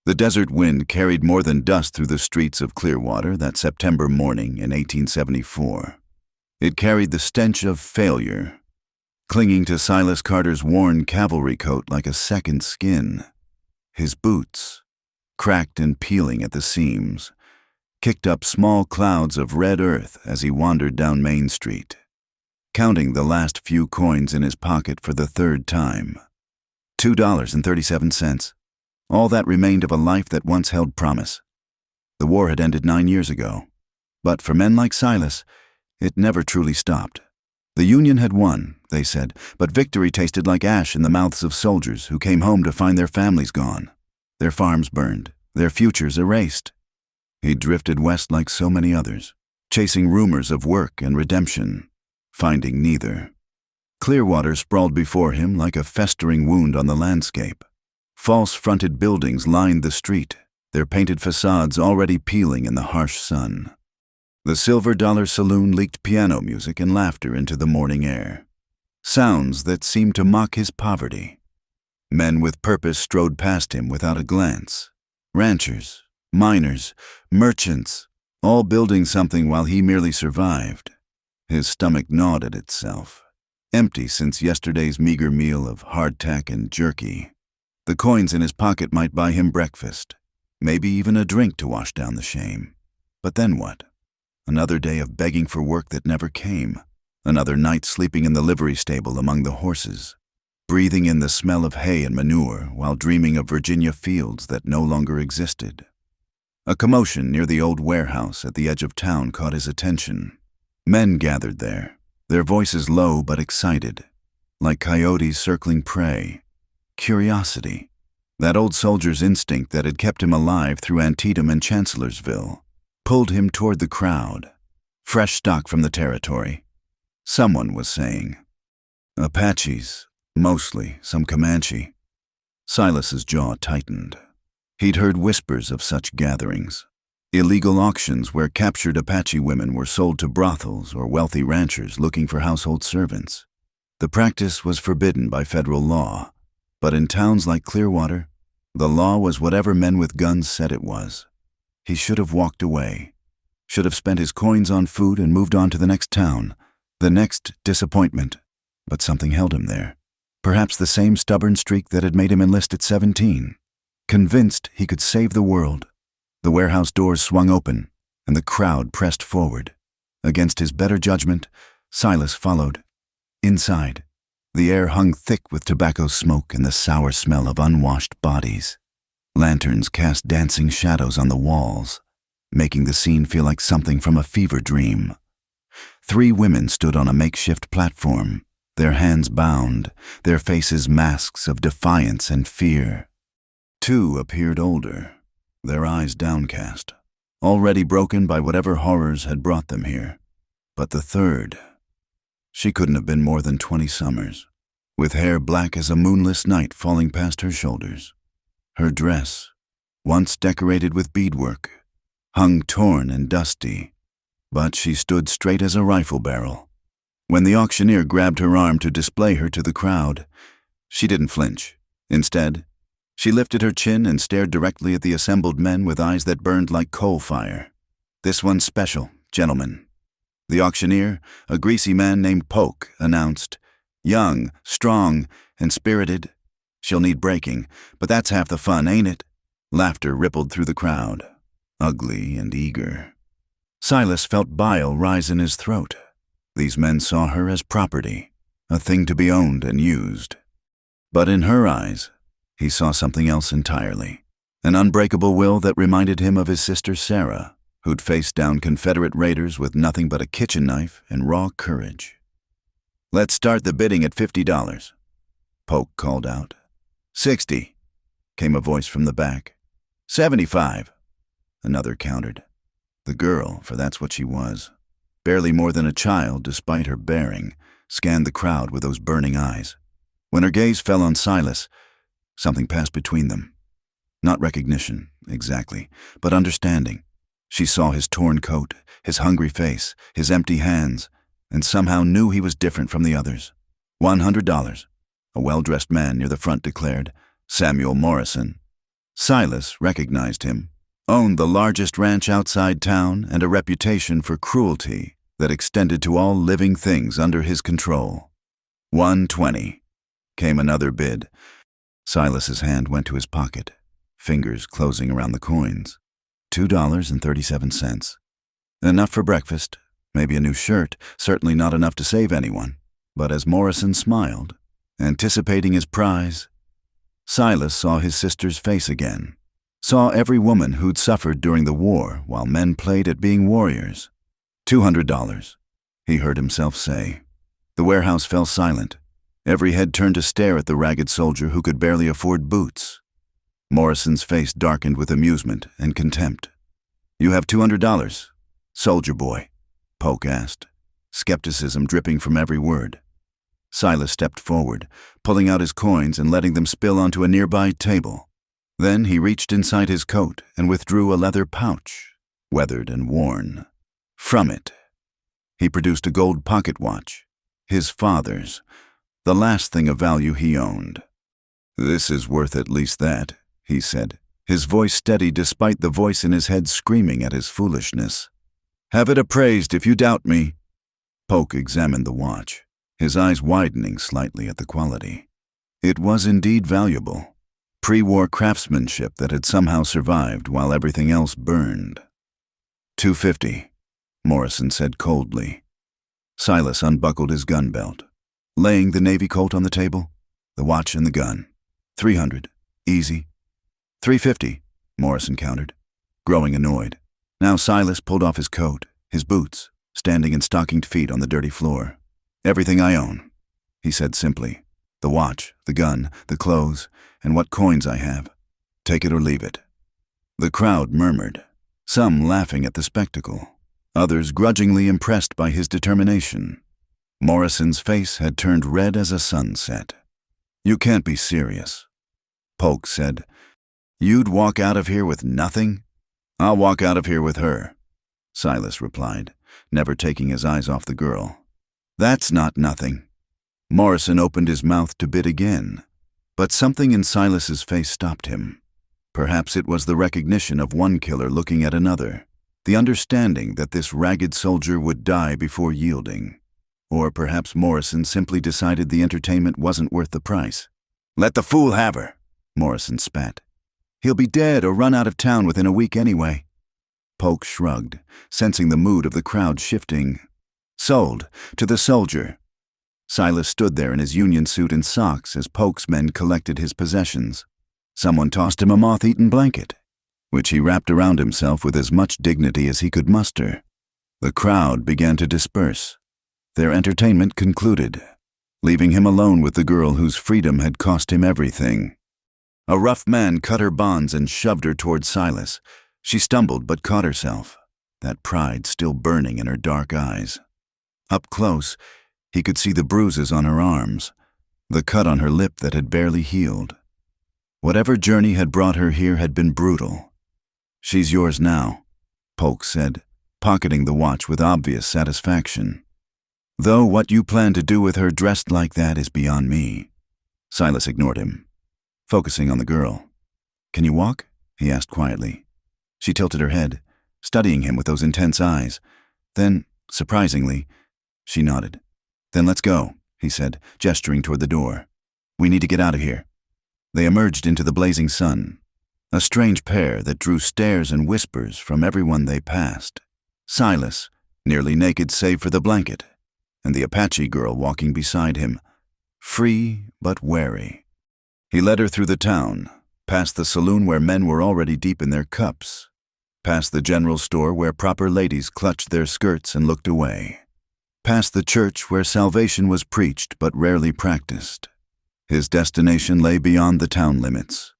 The desert wind carried more than dust through the streets of Clearwater that September morning in 1874. It carried the stench of failure, clinging to Silas Carter's worn cavalry coat like a second skin. His boots, cracked and peeling at the seams, kicked up small clouds of red earth as he wandered down Main Street, counting the last few coins in his pocket for the third time. $2.37. All that remained of a life that once held promise. The war had ended 9 years ago, but for men like Silas, it never truly stopped. The Union had won, they said, but victory tasted like ash in the mouths of soldiers who came home to find their families gone, their farms burned, their futures erased. He drifted west like so many others, chasing rumors of work and redemption, finding neither. Clearwater sprawled before him like a festering wound on the landscape. False-fronted buildings lined the street, their painted facades already peeling in the harsh sun. The Silver Dollar Saloon leaked piano music and laughter into the morning air, sounds that seemed to mock his poverty. Men with purpose strode past him without a glance. Ranchers, miners, merchants, all building something while he merely survived. His stomach gnawed at itself, empty since yesterday's meager meal of hardtack and jerky. The coins in his pocket might buy him breakfast, maybe even a drink to wash down the shame. But then what? Another day of begging for work that never came. Another night sleeping in the livery stable among the horses, breathing in the smell of hay and manure while dreaming of Virginia fields that no longer existed. A commotion near the old warehouse at the edge of town caught his attention. Men gathered there, their voices low but excited, like coyotes circling prey. Curiosity, that old soldier's instinct that had kept him alive through Antietam and Chancellorsville, pulled him toward the crowd. Fresh stock from the territory. Someone was saying. Apaches, mostly, some Comanche. Silas's jaw tightened. He'd heard whispers of such gatherings. Illegal auctions where captured Apache women were sold to brothels or wealthy ranchers looking for household servants. The practice was forbidden by federal law, but in towns like Clearwater, the law was whatever men with guns said it was. He should have walked away, should have spent his coins on food and moved on to the next town, the next disappointment. But something held him there. Perhaps the same stubborn streak that had made him enlist at 17. Convinced he could save the world. The warehouse doors swung open, and the crowd pressed forward. Against his better judgment, Silas followed. Inside, the air hung thick with tobacco smoke and the sour smell of unwashed bodies. Lanterns cast dancing shadows on the walls, making the scene feel like something from a fever dream. 3 women stood on a makeshift platform, their hands bound, their faces masks of defiance and fear. 2 appeared older, their eyes downcast, already broken by whatever horrors had brought them here. But the third, she couldn't have been more than 20 summers, with hair black as a moonless night falling past her shoulders. Her dress, once decorated with beadwork, hung torn and dusty, but she stood straight as a rifle barrel. When the auctioneer grabbed her arm to display her to the crowd, she didn't flinch. Instead, she lifted her chin and stared directly at the assembled men with eyes that burned like coal fire. "This one's special, gentlemen." The auctioneer, a greasy man named Polk, announced, "Young, strong, and spirited. She'll need breaking, but that's half the fun, ain't it?" Laughter rippled through the crowd, ugly and eager. Silas felt bile rise in his throat. These men saw her as property, a thing to be owned and used. But in her eyes, he saw something else entirely, an unbreakable will that reminded him of his sister Sarah, who'd faced down Confederate raiders with nothing but a kitchen knife and raw courage. "Let's start the bidding at $50, Polk called out. "60, came a voice from the back. "75, another countered. The girl, for that's what she was, barely more than a child despite her bearing, scanned the crowd with those burning eyes. When her gaze fell on Silas, something passed between them. Not recognition, exactly, but understanding. She saw his torn coat, his hungry face, his empty hands, and somehow knew he was different from the others. $100, a well-dressed man near the front declared. Samuel Morrison. Silas recognized him, owned the largest ranch outside town and a reputation for cruelty that extended to all living things under his control. 120. Came another bid. Silas's hand went to his pocket, fingers closing around the coins. $2.37. Enough for breakfast, maybe a new shirt, certainly not enough to save anyone. But as Morrison smiled, anticipating his prize, Silas saw his sister's face again, saw every woman who'd suffered during the war while men played at being warriors. $200, he heard himself say. The warehouse fell silent. Every head turned to stare at the ragged soldier who could barely afford boots. Morrison's face darkened with amusement and contempt. "You have $200, soldier boy?" Polk asked, skepticism dripping from every word. Silas stepped forward, pulling out his coins and letting them spill onto a nearby table. Then he reached inside his coat and withdrew a leather pouch, weathered and worn. From it, he produced a gold pocket watch, his father's, the last thing of value he owned. "This is worth at least that," he said, his voice steady despite the voice in his head screaming at his foolishness. "Have it appraised if you doubt me." Polk examined the watch, his eyes widening slightly at the quality. It was indeed valuable, pre-war craftsmanship that had somehow survived while everything else burned. $250, Morrison said coldly. Silas unbuckled his gun belt, laying the Navy coat on the table, the watch and the gun. $300, easy. $350, Morrison countered, growing annoyed. Now Silas pulled off his coat, his boots, standing in stockinged feet on the dirty floor. "Everything I own," he said simply. "The watch, the gun, the clothes, and what coins I have. Take it or leave it." The crowd murmured, some laughing at the spectacle, others grudgingly impressed by his determination. Morrison's face had turned red as a sunset. "You can't be serious," Polk said. "You'd walk out of here with nothing?" "I'll walk out of here with her," Silas replied, never taking his eyes off the girl. "That's not nothing." Morrison opened his mouth to bid again, but something in Silas's face stopped him. Perhaps it was the recognition of one killer looking at another, the understanding that this ragged soldier would die before yielding. Or perhaps Morrison simply decided the entertainment wasn't worth the price. "Let the fool have her," Morrison spat. "He'll be dead or run out of town within a week anyway." Polk shrugged, sensing the mood of the crowd shifting. "Sold, to the soldier." Silas stood there in his union suit and socks as Polk's men collected his possessions. Someone tossed him a moth-eaten blanket, which he wrapped around himself with as much dignity as he could muster. The crowd began to disperse. Their entertainment concluded, leaving him alone with the girl whose freedom had cost him everything. A rough man cut her bonds and shoved her toward Silas. She stumbled but caught herself, that pride still burning in her dark eyes. Up close, he could see the bruises on her arms, the cut on her lip that had barely healed. Whatever journey had brought her here had been brutal. "She's yours now," Polk said, pocketing the watch with obvious satisfaction. "Though what you plan to do with her dressed like that is beyond me." Silas ignored him, focusing on the girl. "Can you walk?" he asked quietly. She tilted her head, studying him with those intense eyes. Then, surprisingly, she nodded. "Then let's go," he said, gesturing toward the door. "We need to get out of here." They emerged into the blazing sun, a strange pair that drew stares and whispers from everyone they passed. Silas, nearly naked save for the blanket, and the Apache girl walking beside him, free but wary. He led her through the town, past the saloon where men were already deep in their cups, past the general store where proper ladies clutched their skirts and looked away, past the church where salvation was preached but rarely practiced. His destination lay beyond the town limits,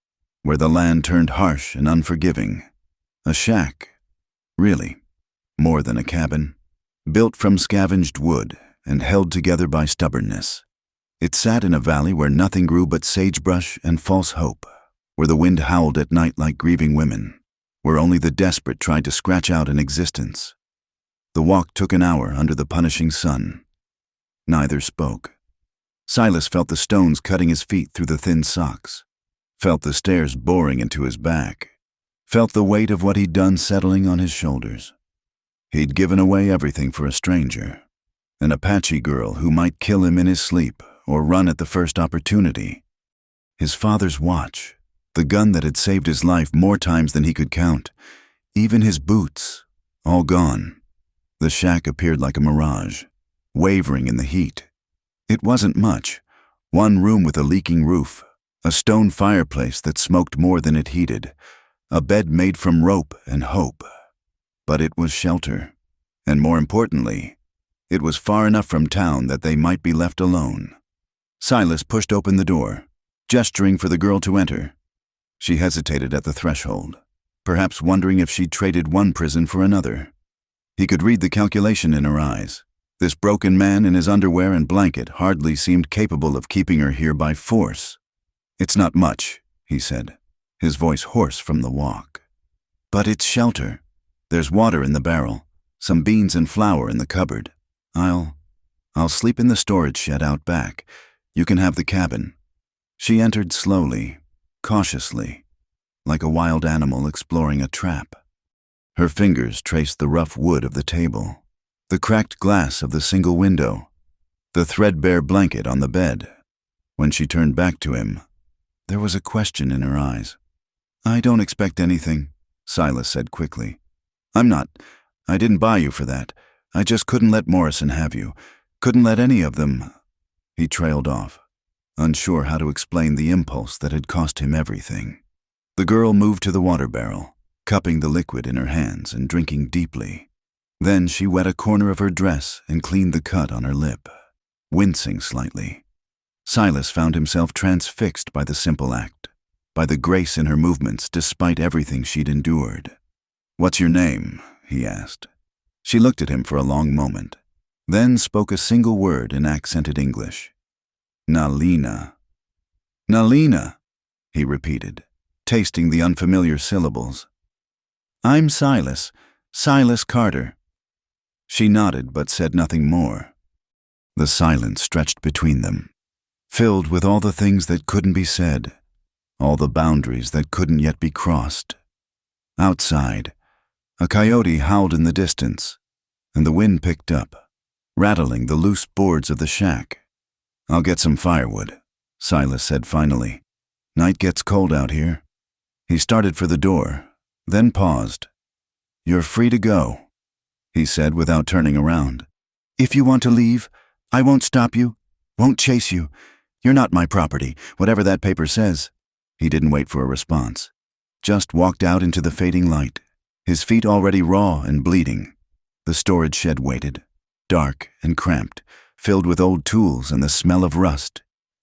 where the land turned harsh and unforgiving. A shack, really, more than a cabin, built from scavenged wood and held together by stubbornness. It sat in a valley where nothing grew but sagebrush and false hope, where the wind howled at night like grieving women, where only the desperate tried to scratch out an existence. The walk took an hour under the punishing sun. Neither spoke. Silas felt the stones cutting his feet through the thin socks, felt the stairs boring into his back, felt the weight of what he'd done settling on his shoulders. He'd given away everything for a stranger, an Apache girl who might kill him in his sleep or run at the first opportunity. His father's watch, the gun that had saved his life more times than he could count, even his boots, all gone. The shack appeared like a mirage, wavering in the heat. It wasn't much. One room with a leaking roof, a stone fireplace that smoked more than it heated, a bed made from rope and hope. But it was shelter, and more importantly, it was far enough from town that they might be left alone. Silas pushed open the door, gesturing for the girl to enter. She hesitated at the threshold, perhaps wondering if she'd traded one prison for another. He could read the calculation in her eyes. This broken man in his underwear and blanket hardly seemed capable of keeping her here by force. "It's not much," he said, his voice hoarse from the walk. "But it's shelter. There's water in the barrel, some beans and flour in the cupboard. I'll sleep in the storage shed out back. You can have the cabin." She entered slowly, cautiously, like a wild animal exploring a trap. Her fingers traced the rough wood of the table, the cracked glass of the single window, the threadbare blanket on the bed. When she turned back to him, there was a question in her eyes. "I don't expect anything," Silas said quickly. I didn't buy you for that. I just couldn't let Morrison have you. Couldn't let any of them." He trailed off, unsure how to explain the impulse that had cost him everything. The girl moved to the water barrel, cupping the liquid in her hands and drinking deeply. Then she wet a corner of her dress and cleaned the cut on her lip, wincing slightly. Silas found himself transfixed by the simple act, by the grace in her movements despite everything she'd endured. "What's your name?" he asked. She looked at him for a long moment, then spoke a single word in accented English. "Nalina." "Nalina," he repeated, tasting the unfamiliar syllables. "I'm Silas Carter." She nodded but said nothing more. The silence stretched between them, filled with all the things that couldn't be said, all the boundaries that couldn't yet be crossed. Outside, a coyote howled in the distance, and the wind picked up, rattling the loose boards of the shack. "I'll get some firewood," Silas said finally. "Night gets cold out here." He started for the door, then paused. "You're free to go," he said without turning around. "If you want to leave, I won't stop you, won't chase you. You're not my property, whatever that paper says." He didn't wait for a response, just walked out into the fading light, his feet already raw and bleeding. The storage shed waited, dark and cramped, filled with old tools and the smell of rust.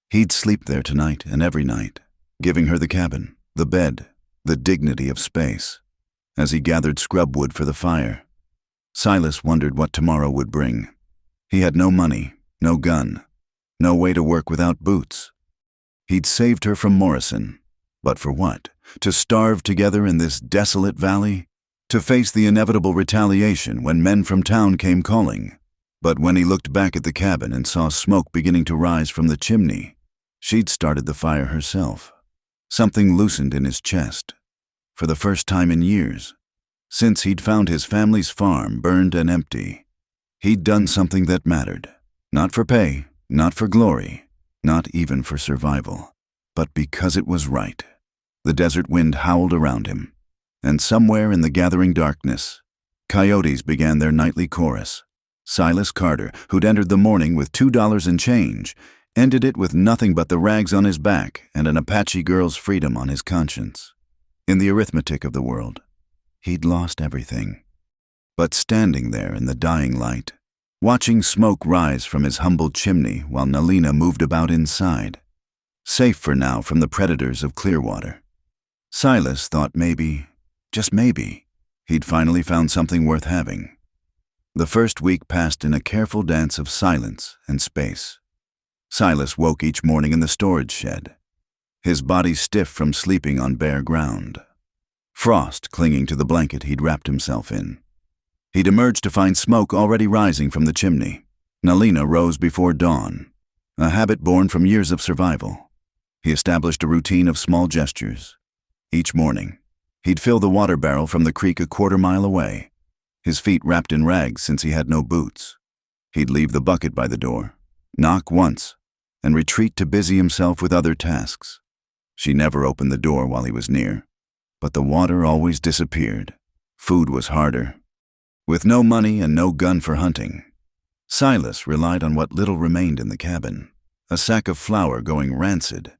He'd sleep there tonight and every night, giving her the cabin, the bed, the dignity of space. As he gathered scrub wood for the fire, Silas wondered what tomorrow would bring. He had no money, no gun, no way to work without boots. He'd saved her from Morrison, but for what? To starve together in this desolate valley? To face the inevitable retaliation when men from town came calling? But when he looked back at the cabin and saw smoke beginning to rise from the chimney, she'd started the fire herself. Something loosened in his chest. For the first time in years, since he'd found his family's farm burned and empty, he'd done something that mattered. Not for pay, not for glory, not even for survival, but because it was right. The desert wind howled around him, and somewhere in the gathering darkness, coyotes began their nightly chorus. Silas Carter, who'd entered the morning with $2 and change, ended it with nothing but the rags on his back and an Apache girl's freedom on his conscience. In the arithmetic of the world, he'd lost everything. But standing there in the dying light, watching smoke rise from his humble chimney while Nalina moved about inside, safe for now from the predators of Clearwater, Silas thought maybe, just maybe, he'd finally found something worth having. The first week passed in a careful dance of silence and space. Silas woke each morning in the storage shed, his body stiff from sleeping on bare ground, frost clinging to the blanket he'd wrapped himself in. He'd emerged to find smoke already rising from the chimney. Nalina rose before dawn, a habit born from years of survival. He established a routine of small gestures. Each morning, he'd fill the water barrel from the creek a quarter-mile away, his feet wrapped in rags since he had no boots. He'd leave the bucket by the door, knock once, and retreat to busy himself with other tasks. She never opened the door while he was near, but the water always disappeared. Food was harder. With no money and no gun for hunting, Silas relied on what little remained in the cabin. A sack of flour going rancid,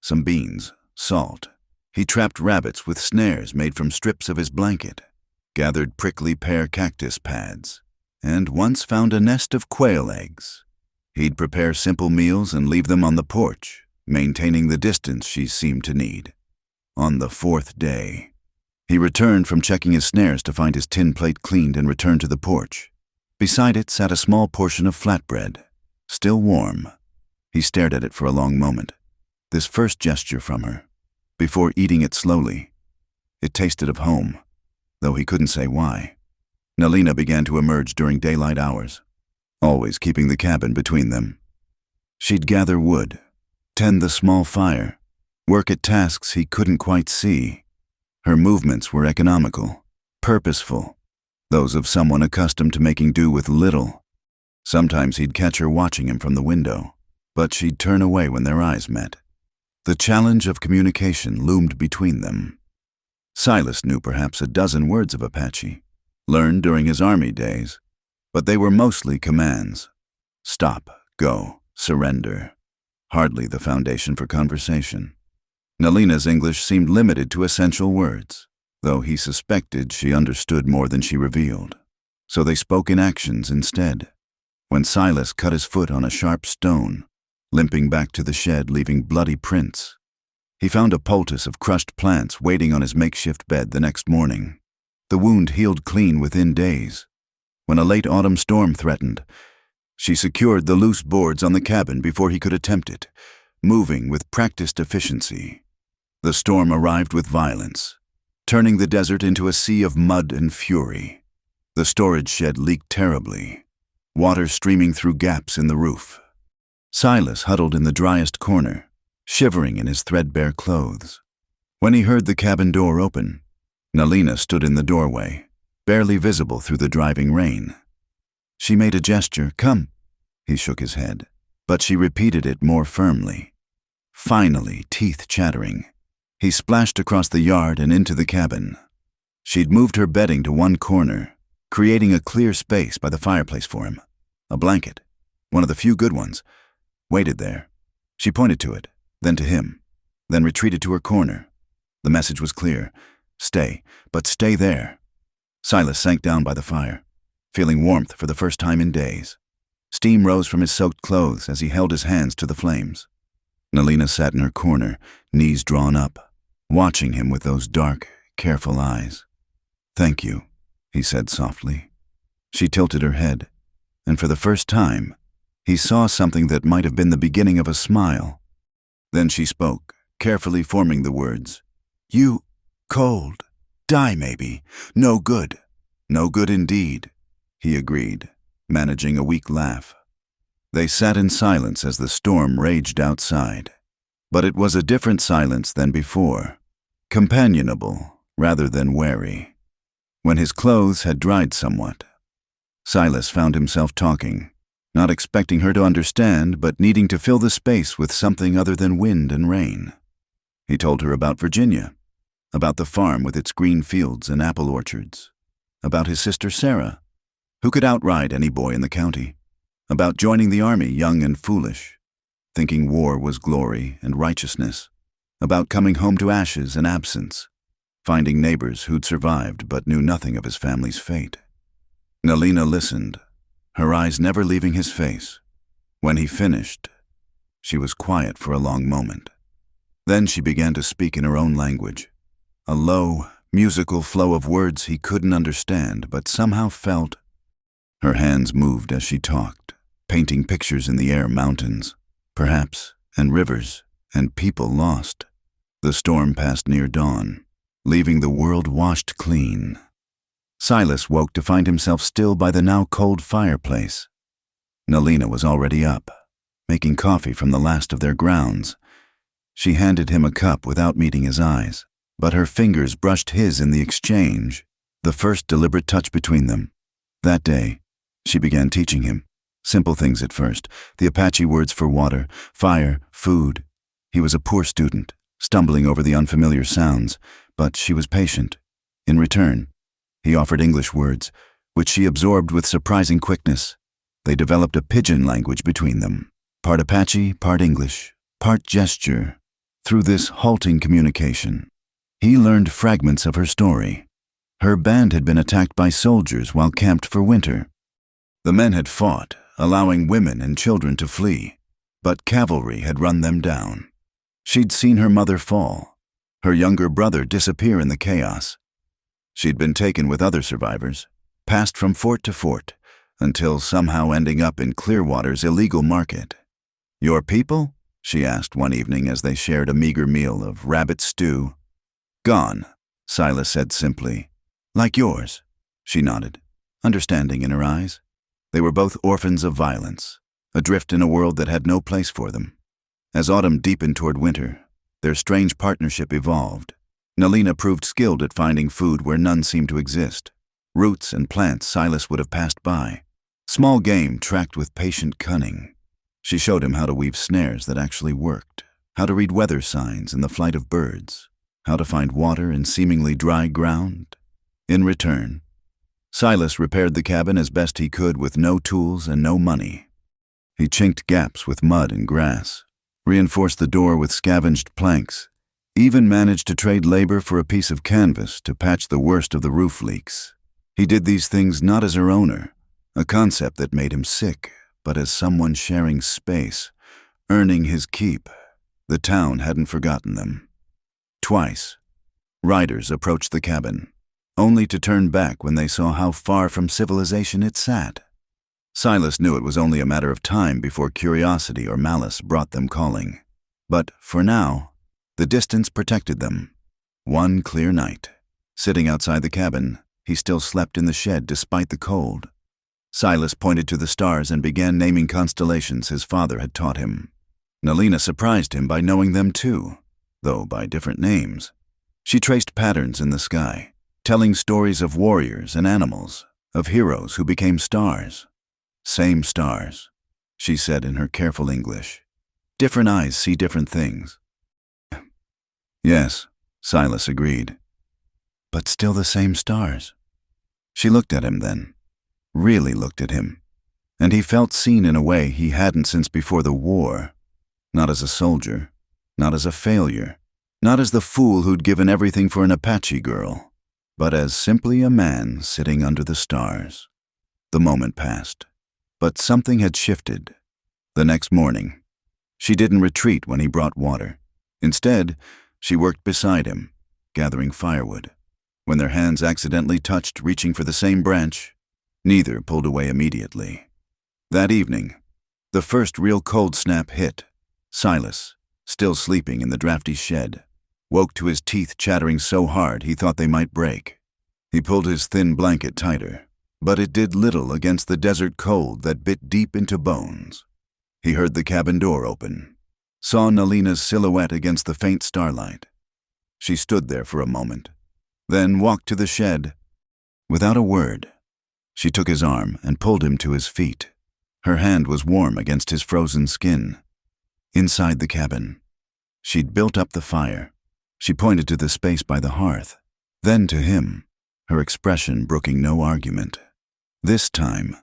some beans, salt. He trapped rabbits with snares made from strips of his blanket, gathered prickly pear cactus pads, and once found a nest of quail eggs. He'd prepare simple meals and leave them on the porch, maintaining the distance she seemed to need. On the fourth day, he returned from checking his snares to find his tin plate cleaned and returned to the porch. Beside it sat a small portion of flatbread, still warm. He stared at it for a long moment, this first gesture from her, before eating it slowly. It tasted of home, though he couldn't say why. Nalina began to emerge during daylight hours, always keeping the cabin between them. She'd gather wood, tend the small fire, work at tasks he couldn't quite see. Her movements were economical, purposeful, those of someone accustomed to making do with little. Sometimes he'd catch her watching him from the window, but she'd turn away when their eyes met. The challenge of communication loomed between them. Silas knew perhaps a dozen words of Apache, learned during his army days, but they were mostly commands. Stop, go, surrender. Hardly the foundation for conversation. Nalina's English seemed limited to essential words, though he suspected she understood more than she revealed. So they spoke in actions instead. When Silas cut his foot on a sharp stone, limping back to the shed leaving bloody prints, he found a poultice of crushed plants waiting on his makeshift bed the next morning. The wound healed clean within days. When a late autumn storm threatened, she secured the loose boards on the cabin before he could attempt it, moving with practiced efficiency. The storm arrived with violence, turning the desert into a sea of mud and fury. The storage shed leaked terribly, water streaming through gaps in the roof. Silas huddled in the driest corner, shivering in his threadbare clothes. When he heard the cabin door open, Nalina stood in the doorway, barely visible through the driving rain. She made a gesture, "Come." He shook his head, but she repeated it more firmly. Finally, teeth chattering, he splashed across the yard and into the cabin. She'd moved her bedding to one corner, creating a clear space by the fireplace for him. A blanket, one of the few good ones, waited there. She pointed to it, then to him, then retreated to her corner. The message was clear. Stay, but stay there. Silas sank down by the fire, feeling warmth for the first time in days. Steam rose from his soaked clothes as he held his hands to the flames. Nalina sat in her corner, knees drawn up, watching him with those dark, careful eyes. "Thank you," he said softly. She tilted her head, and for the first time, he saw something that might have been the beginning of a smile. Then she spoke, carefully forming the words. "You, cold, die maybe, no good." "No good indeed," he agreed, managing a weak laugh. They sat in silence as the storm raged outside. But it was a different silence than before, companionable rather than wary. When his clothes had dried somewhat, Silas found himself talking, not expecting her to understand, but needing to fill the space with something other than wind and rain. He told her about Virginia, about the farm with its green fields and apple orchards, about his sister Sarah, who could outride any boy in the county, about joining the army young and foolish, thinking war was glory and righteousness, about coming home to ashes and absence, finding neighbors who'd survived but knew nothing of his family's fate. Nalina listened, her eyes never leaving his face. When he finished, she was quiet for a long moment. Then she began to speak in her own language, a low, musical flow of words he couldn't understand but somehow felt. Her hands moved as she talked, painting pictures in the air, mountains, perhaps, and rivers, and people lost. The storm passed near dawn, leaving the world washed clean. Silas woke to find himself still by the now cold fireplace. Nalina was already up, making coffee from the last of their grounds. She handed him a cup without meeting his eyes, but her fingers brushed his in the exchange, the first deliberate touch between them. That day, she began teaching him. Simple things at first, the Apache words for water, fire, food. He was a poor student, stumbling over the unfamiliar sounds, but she was patient. In return, he offered English words, which she absorbed with surprising quickness. They developed a pidgin language between them, part Apache, part English, part gesture. Through this halting communication, he learned fragments of her story. Her band had been attacked by soldiers while camped for winter. The men had fought, allowing women and children to flee, but cavalry had run them down. She'd seen her mother fall, her younger brother disappear in the chaos. She'd been taken with other survivors, passed from fort to fort, until somehow ending up in Clearwater's illegal market. "Your people?" she asked one evening as they shared a meager meal of rabbit stew. "Gone," Silas said simply. "Like yours," she nodded, understanding in her eyes. They were both orphans of violence, adrift in a world that had no place for them. As autumn deepened toward winter, their strange partnership evolved. Nalina proved skilled at finding food where none seemed to exist. Roots and plants Silas would have passed by. Small game tracked with patient cunning. She showed him how to weave snares that actually worked, how to read weather signs in the flight of birds, how to find water in seemingly dry ground. In return, Silas repaired the cabin as best he could with no tools and no money. He chinked gaps with mud and grass, reinforced the door with scavenged planks, even managed to trade labor for a piece of canvas to patch the worst of the roof leaks. He did these things not as her owner, a concept that made him sick, but as someone sharing space, earning his keep. The town hadn't forgotten them. Twice, riders approached the cabin, only to turn back when they saw how far from civilization it sat. Silas knew it was only a matter of time before curiosity or malice brought them calling. But for now, the distance protected them. One clear night, sitting outside the cabin, he still slept in the shed despite the cold. Silas pointed to the stars and began naming constellations his father had taught him. Nalina surprised him by knowing them too, though by different names. She traced patterns in the sky, telling stories of warriors and animals, of heroes who became stars. "Same stars," she said in her careful English. "Different eyes see different things." "Yes," Silas agreed. "But still the same stars." She looked at him then, really looked at him, and he felt seen in a way he hadn't since before the war. Not as a soldier, not as a failure, not as the fool who'd given everything for an Apache girl, but as simply a man sitting under the stars. The moment passed, but something had shifted. The next morning, she didn't retreat when he brought water. Instead, she worked beside him, gathering firewood. When their hands accidentally touched, reaching for the same branch, neither pulled away immediately. That evening, the first real cold snap hit. Silas, still sleeping in the drafty shed, woke to his teeth chattering so hard he thought they might break. He pulled his thin blanket tighter, but it did little against the desert cold that bit deep into bones. He heard the cabin door open, saw Nalina's silhouette against the faint starlight. She stood there for a moment, then walked to the shed. Without a word, she took his arm and pulled him to his feet. Her hand was warm against his frozen skin. Inside the cabin, she'd built up the fire. She pointed to the space by the hearth, then to him, her expression brooking no argument. This time,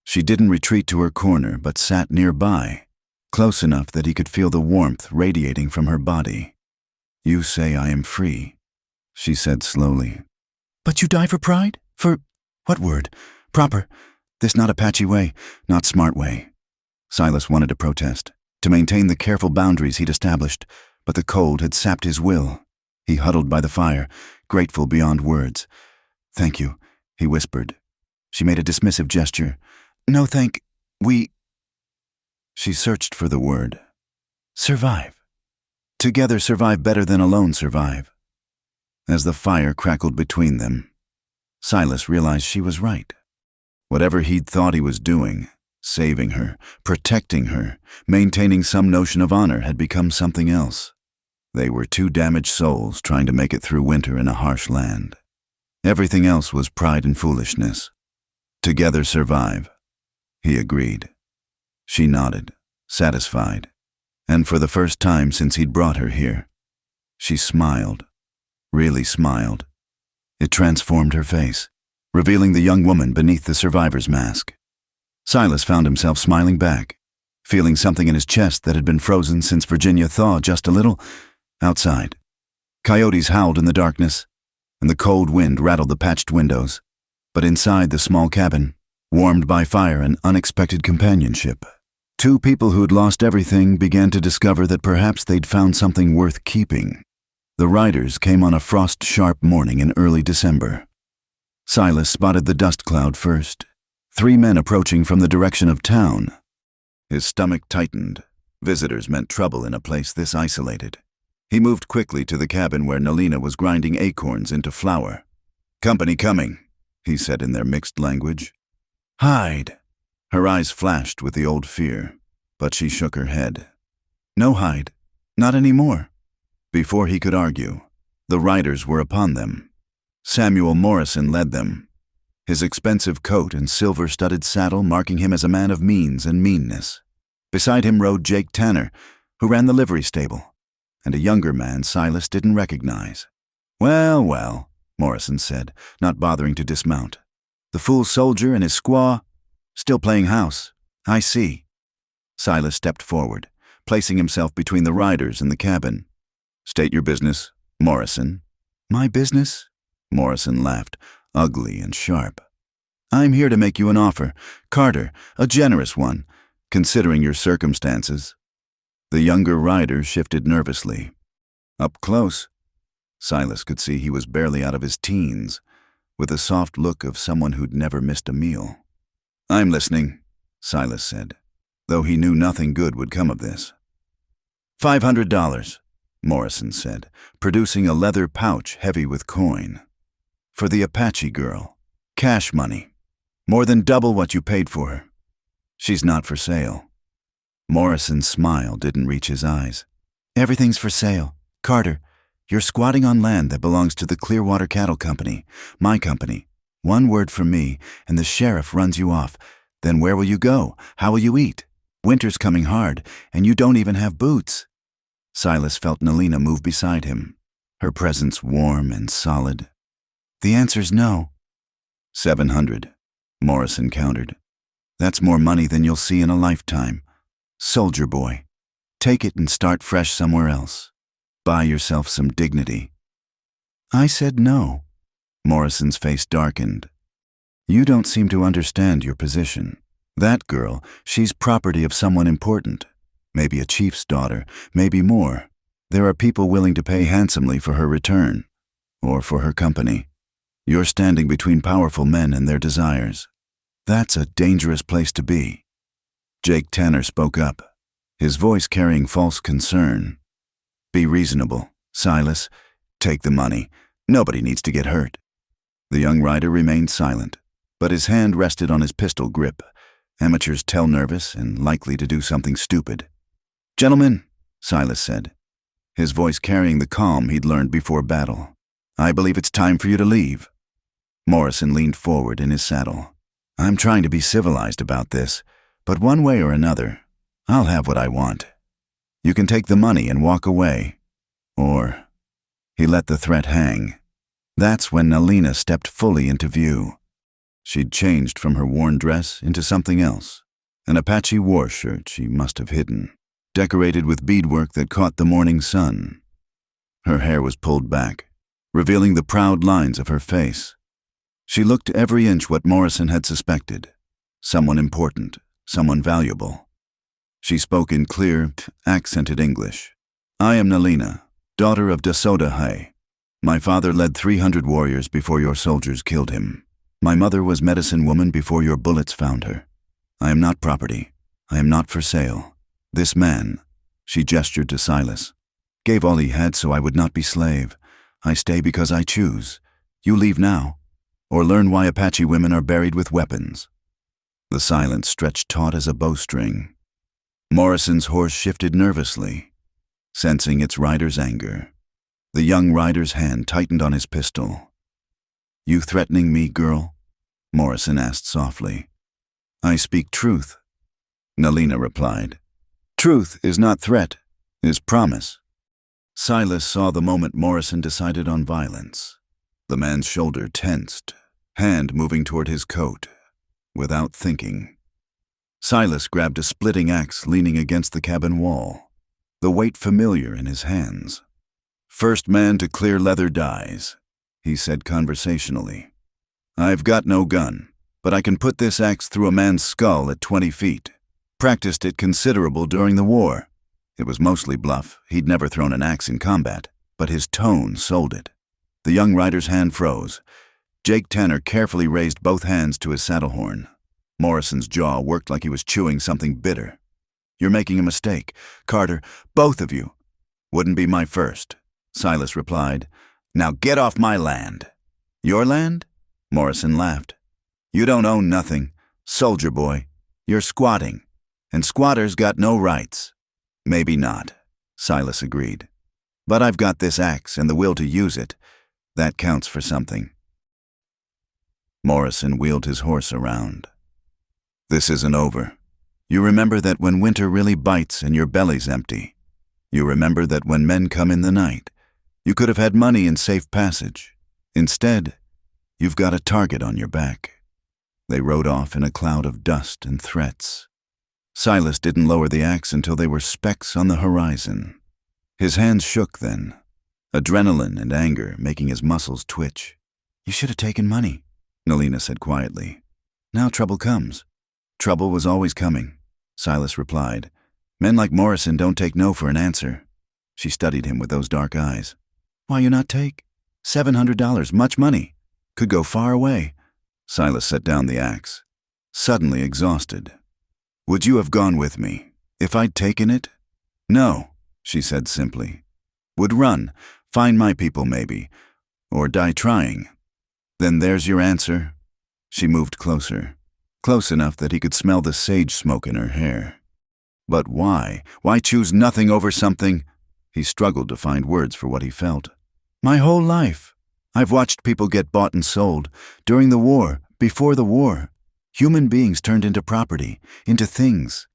she didn't retreat to her corner but sat nearby, close enough that he could feel the warmth radiating from her body. "You say I am free," she said slowly. "But you die for pride? For what word? Proper. This not Apache way, not smart way." Silas wanted to protest, to maintain the careful boundaries he'd established, but the cold had sapped his will. He huddled by the fire, grateful beyond words. "Thank you," he whispered. She made a dismissive gesture. "No, we—" She searched for the word. "Survive. Together survive better than alone survive." As the fire crackled between them, Silas realized she was right. Whatever he'd thought he was doing, saving her, protecting her, maintaining some notion of honor, had become something else. They were two damaged souls trying to make it through winter in a harsh land. Everything else was pride and foolishness. Together survive, he agreed. She nodded, satisfied, and for the first time since he'd brought her here, she smiled, really smiled. It transformed her face, revealing the young woman beneath the survivor's mask. Silas found himself smiling back, feeling something in his chest that had been frozen since Virginia thawed just a little. Outside, coyotes howled in the darkness, and the cold wind rattled the patched windows. But inside the small cabin, warmed by fire and unexpected companionship, two people who'd lost everything began to discover that perhaps they'd found something worth keeping. The riders came on a frost-sharp morning in early December. Silas spotted the dust cloud first, 3 men approaching from the direction of town. His stomach tightened. Visitors meant trouble in a place this isolated. He moved quickly to the cabin where Nalina was grinding acorns into flour. "Company coming," he said in their mixed language. "Hide." Her eyes flashed with the old fear, but she shook her head. "No hide. Not anymore." Before he could argue, the riders were upon them. Samuel Morrison led them, his expensive coat and silver-studded saddle marking him as a man of means and meanness. Beside him rode Jake Tanner, who ran the livery stable, and a younger man Silas didn't recognize. "Well, well," Morrison said, not bothering to dismount. "The fool soldier and his squaw, still playing house. I see." Silas stepped forward, placing himself between the riders and the cabin. "State your business, Morrison." "My business?" Morrison laughed, ugly and sharp. "I'm here to make you an offer, Carter, a generous one, considering your circumstances." The younger rider shifted nervously. Up close, Silas could see he was barely out of his teens, with the soft look of someone who'd never missed a meal. "I'm listening," Silas said, though he knew nothing good would come of this. $500, Morrison said, producing a leather pouch heavy with coin. "For the Apache girl. Cash money. More than double what you paid for her. She's not for sale." Morrison's smile didn't reach his eyes. "Everything's for sale. Carter, you're squatting on land that belongs to the Clearwater Cattle Company, my company. One word from me, and the sheriff runs you off. Then where will you go? How will you eat? Winter's coming hard, and you don't even have boots." Silas felt Nalina move beside him, her presence warm and solid. "The answer's no." $700, Morrison countered. "That's more money than you'll see in a lifetime. Soldier boy, take it and start fresh somewhere else. Buy yourself some dignity." "I said no." Morrison's face darkened. "You don't seem to understand your position. That girl, she's property of someone important. Maybe a chief's daughter, maybe more. There are people willing to pay handsomely for her return, or for her company. You're standing between powerful men and their desires. That's a dangerous place to be." Jake Tanner spoke up, his voice carrying false concern. "Be reasonable, Silas. Take the money. Nobody needs to get hurt." The young rider remained silent, but his hand rested on his pistol grip. Amateurs tell nervous and likely to do something stupid. "Gentlemen," Silas said, his voice carrying the calm he'd learned before battle, "I believe it's time for you to leave." Morrison leaned forward in his saddle. "I'm trying to be civilized about this, but one way or another, I'll have what I want. You can take the money and walk away. Or—" He let the threat hang. That's when Nalina stepped fully into view. She'd changed from her worn dress into something else, an Apache war shirt she must have hidden, decorated with beadwork that caught the morning sun. Her hair was pulled back, revealing the proud lines of her face. She looked every inch what Morrison had suspected. Someone important, someone valuable. She spoke in clear, accented English. "I am Nalina, daughter of Dasoda Hai. My father led 300 warriors before your soldiers killed him. My mother was medicine woman before your bullets found her. I am not property. I am not for sale. This man," she gestured to Silas, "gave all he had so I would not be slave. I stay because I choose. You leave now, or learn why Apache women are buried with weapons." The silence stretched taut as a bowstring. Morrison's horse shifted nervously. sensing its rider's anger. The young rider's hand tightened on his pistol. "You threatening me, girl?" Morrison asked softly. "I speak truth," Nalina replied. "Truth is not threat, is promise." Silas saw the moment Morrison decided on violence. The man's shoulder tensed, hand moving toward his coat, without thinking. Silas grabbed a splitting axe leaning against the cabin wall, the weight familiar in his hands. "First man to clear leather dies," he said conversationally. "I've got no gun, but I can put this axe through a man's skull at 20 feet. Practiced it considerable during the war." It was mostly bluff. He'd never thrown an axe in combat, but his tone sold it. The young rider's hand froze. Jake Tanner carefully raised both hands to his saddle horn. Morrison's jaw worked like he was chewing something bitter. "You're making a mistake, Carter, both of you." "Wouldn't be my first," Silas replied. "Now get off my land." "Your land?" Morrison laughed. "You don't own nothing, soldier boy. You're squatting, and squatters got no rights." "Maybe not," Silas agreed. "But I've got this axe and the will to use it. That counts for something." Morrison wheeled his horse around. "This isn't over. You remember that when winter really bites and your belly's empty. You remember that when men come in the night, you could have had money and safe passage. Instead, you've got a target on your back." They rode off in a cloud of dust and threats. Silas didn't lower the axe until they were specks on the horizon. His hands shook then, adrenaline and anger making his muscles twitch. "You should have taken money," Nalina said quietly. "Now trouble comes." "Trouble was always coming," Silas replied. "Men like Morrison don't take no for an answer." She studied him with those dark eyes. "Why you not take? $700, much money. Could go far away." Silas set down the axe, suddenly exhausted. "Would you have gone with me if I'd taken it?" "No," she said simply. "Would run, find my people maybe, or die trying." "Then there's your answer." She moved closer, close enough that he could smell the sage smoke in her hair. "But why? Why choose nothing over something?" He struggled to find words for what he felt. "My whole life. I've watched people get bought and sold, during the war, before the war. Human beings turned into property, into things.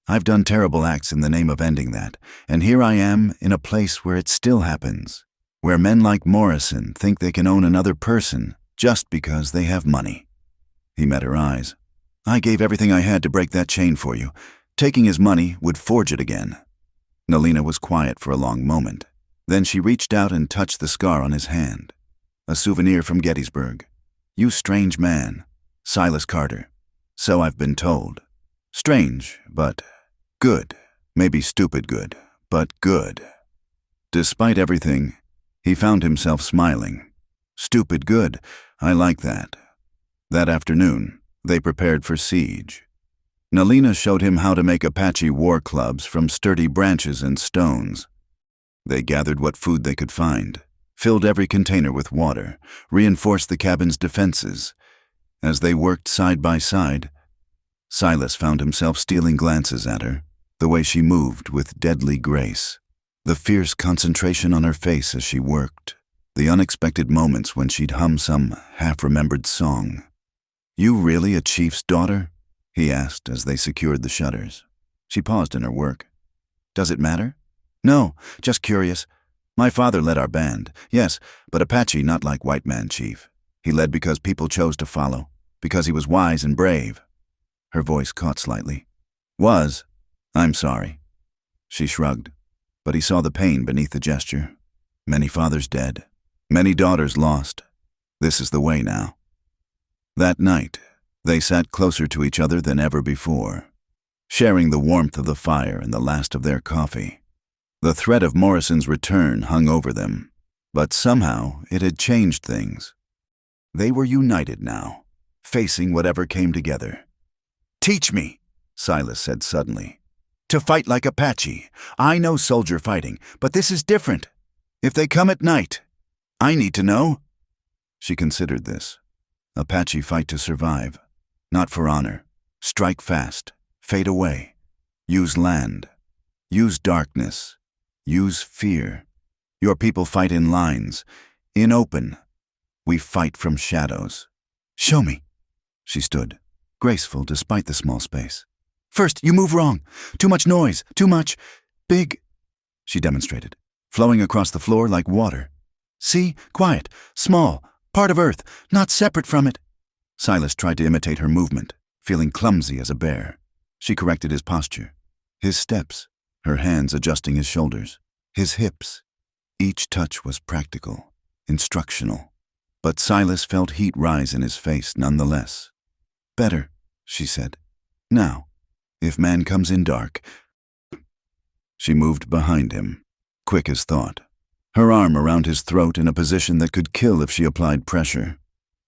I've done terrible acts in the name of ending that, and here I am in a place where it still happens, where men like Morrison think they can own another person just because they have money." He met her eyes. "I gave everything I had to break that chain for you. Taking his money would forge it again." Nalina was quiet for a long moment. Then she reached out and touched the scar on his hand. A souvenir from Gettysburg. "You strange man, Silas Carter. So I've been told. Strange, but good. Maybe stupid good, but good." Despite everything, he found himself smiling. "Stupid good, I like that." That afternoon, they prepared for siege. Nalina showed him how to make Apache war clubs from sturdy branches and stones. They gathered what food they could find, filled every container with water, reinforced the cabin's defenses. As they worked side by side, Silas found himself stealing glances at her, the way she moved with deadly grace, the fierce concentration on her face as she worked, the unexpected moments when she'd hum some half-remembered song. "You really a chief's daughter?" he asked as they secured the shutters. She paused in her work. "Does it matter?" "No, just curious. My father led our band, yes, but Apache not like white man chief. He led because people chose to follow, because he was wise and brave." Her voice caught slightly. "Was? I'm sorry." She shrugged, but he saw the pain beneath the gesture. Many fathers dead, many daughters lost. This is the way now. That night, they sat closer to each other than ever before, sharing the warmth of the fire and the last of their coffee. The threat of Morrison's return hung over them, but somehow it had changed things. They were united now, facing whatever came together. "Teach me," Silas said suddenly, "to fight like Apache. I know soldier fighting, but this is different. If they come at night, I need to know." She considered this. Apache fight to survive, not for honor. Strike fast, fade away, use land, use darkness, Use fear. Your people fight in lines, in open. We fight from shadows. Show me. She stood, graceful despite the small space. First, you move wrong. Too much noise, too much. Big, she demonstrated, flowing across the floor like water. See? Quiet, small, part of Earth, not separate from it. Silas tried to imitate her movement, feeling clumsy as a bear. She corrected his posture, his steps, her hands adjusting his shoulders, his hips. Each touch was practical, instructional. But Silas felt heat rise in his face nonetheless. Better, she said. Now, if man comes in dark. She moved behind him, quick as thought, her arm around his throat in a position that could kill if she applied pressure.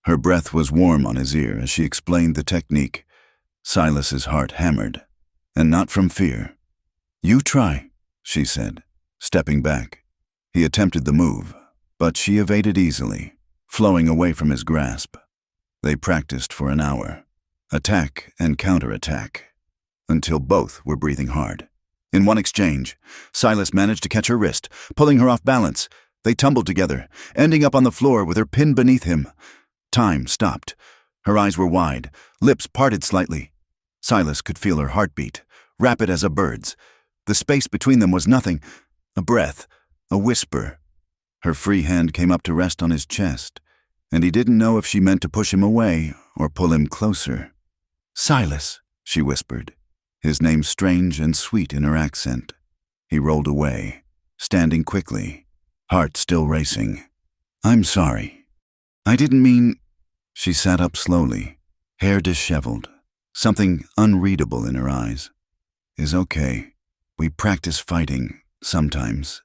Her breath was warm on his ear as she explained the technique. Silas's heart hammered, and not from fear. You try, she said, stepping back. He attempted the move, but she evaded easily, flowing away from his grasp. They practiced for an hour, attack and counterattack, until both were breathing hard. In one exchange, Silas managed to catch her wrist, pulling her off balance. They tumbled together, ending up on the floor with her pinned beneath him. Time stopped. Her eyes were wide, lips parted slightly. Silas could feel her heartbeat, rapid as a bird's. The space between them was nothing, a breath, a whisper. Her free hand came up to rest on his chest, and he didn't know if she meant to push him away or pull him closer. Silas, she whispered, his name strange and sweet in her accent. He rolled away, standing quickly, heart still racing. I'm sorry. I didn't mean. She sat up slowly, hair disheveled, something unreadable in her eyes. Is okay. We practice fighting, sometimes.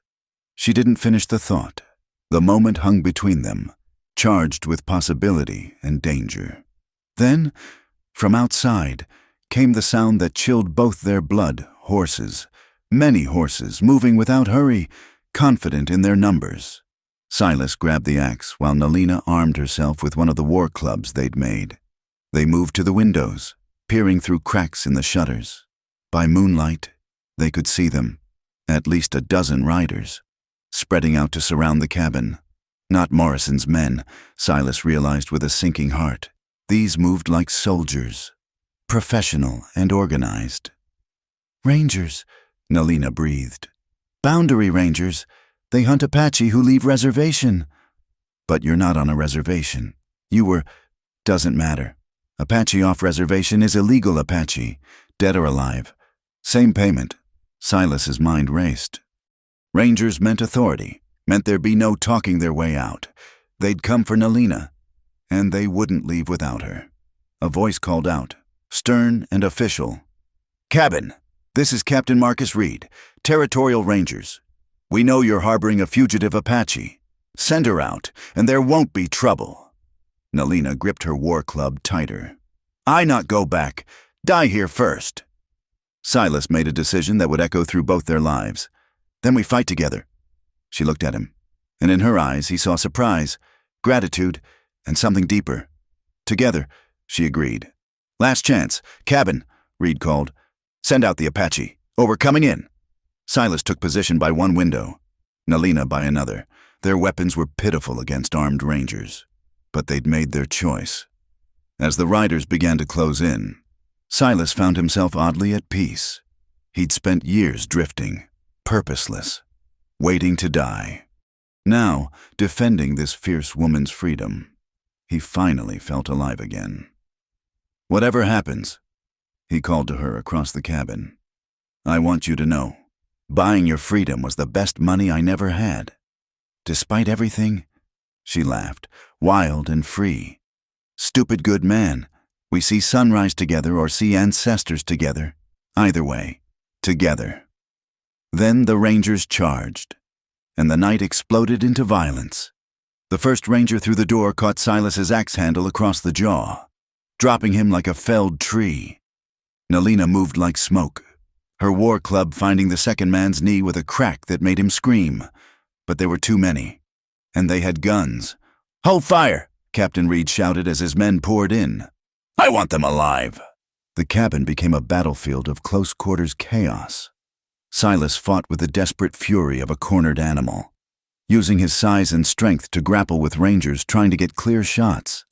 She didn't finish the thought. The moment hung between them, charged with possibility and danger. Then, from outside, came the sound that chilled both their blood, horses. Many horses, moving without hurry, confident in their numbers. Silas grabbed the axe while Nalina armed herself with one of the war clubs they'd made. They moved to the windows, peering through cracks in the shutters. By moonlight, they could see them, at least a dozen riders, spreading out to surround the cabin. Not Morrison's men, Silas realized with a sinking heart. These moved like soldiers, professional and organized. Rangers, Nalina breathed. Boundary rangers. They hunt Apache who leave reservation. But you're not on a reservation. You were. Doesn't matter. Apache off reservation is illegal Apache, dead or alive. Same payment. Silas's mind raced. Rangers meant authority, meant there'd be no talking their way out. They'd come for Nalina, and they wouldn't leave without her. A voice called out, stern and official. Cabin, this is Captain Marcus Reed, Territorial Rangers. We know you're harboring a fugitive Apache. Send her out, and there won't be trouble. Nalina gripped her war club tighter. I not go back. Die here first. Silas made a decision that would echo through both their lives. Then we fight together. She looked at him, and in her eyes he saw surprise, gratitude, and something deeper. Together, she agreed. Last chance. Cabin, Reed called. Send out the Apache, or we're coming in. Silas took position by one window, Nalina by another. Their weapons were pitiful against armed rangers, but they'd made their choice. As the riders began to close in, Silas found himself oddly at peace. He'd spent years drifting, purposeless, waiting to die. Now, defending this fierce woman's freedom, he finally felt alive again. Whatever happens, he called to her across the cabin, I want you to know, buying your freedom was the best money I never had. Despite everything, she laughed, wild and free. Stupid good man. We see sunrise together or see ancestors together. Either way, together. Then the Rangers charged, and the night exploded into violence. The first Ranger through the door caught Silas's axe handle across the jaw, dropping him like a felled tree. Nalina moved like smoke, her war club finding the second man's knee with a crack that made him scream. But there were too many, and they had guns. Hold fire, Captain Reed shouted as his men poured in. I want them alive. The cabin became a battlefield of close-quarters chaos. Silas fought with the desperate fury of a cornered animal, using his size and strength to grapple with rangers trying to get clear shots.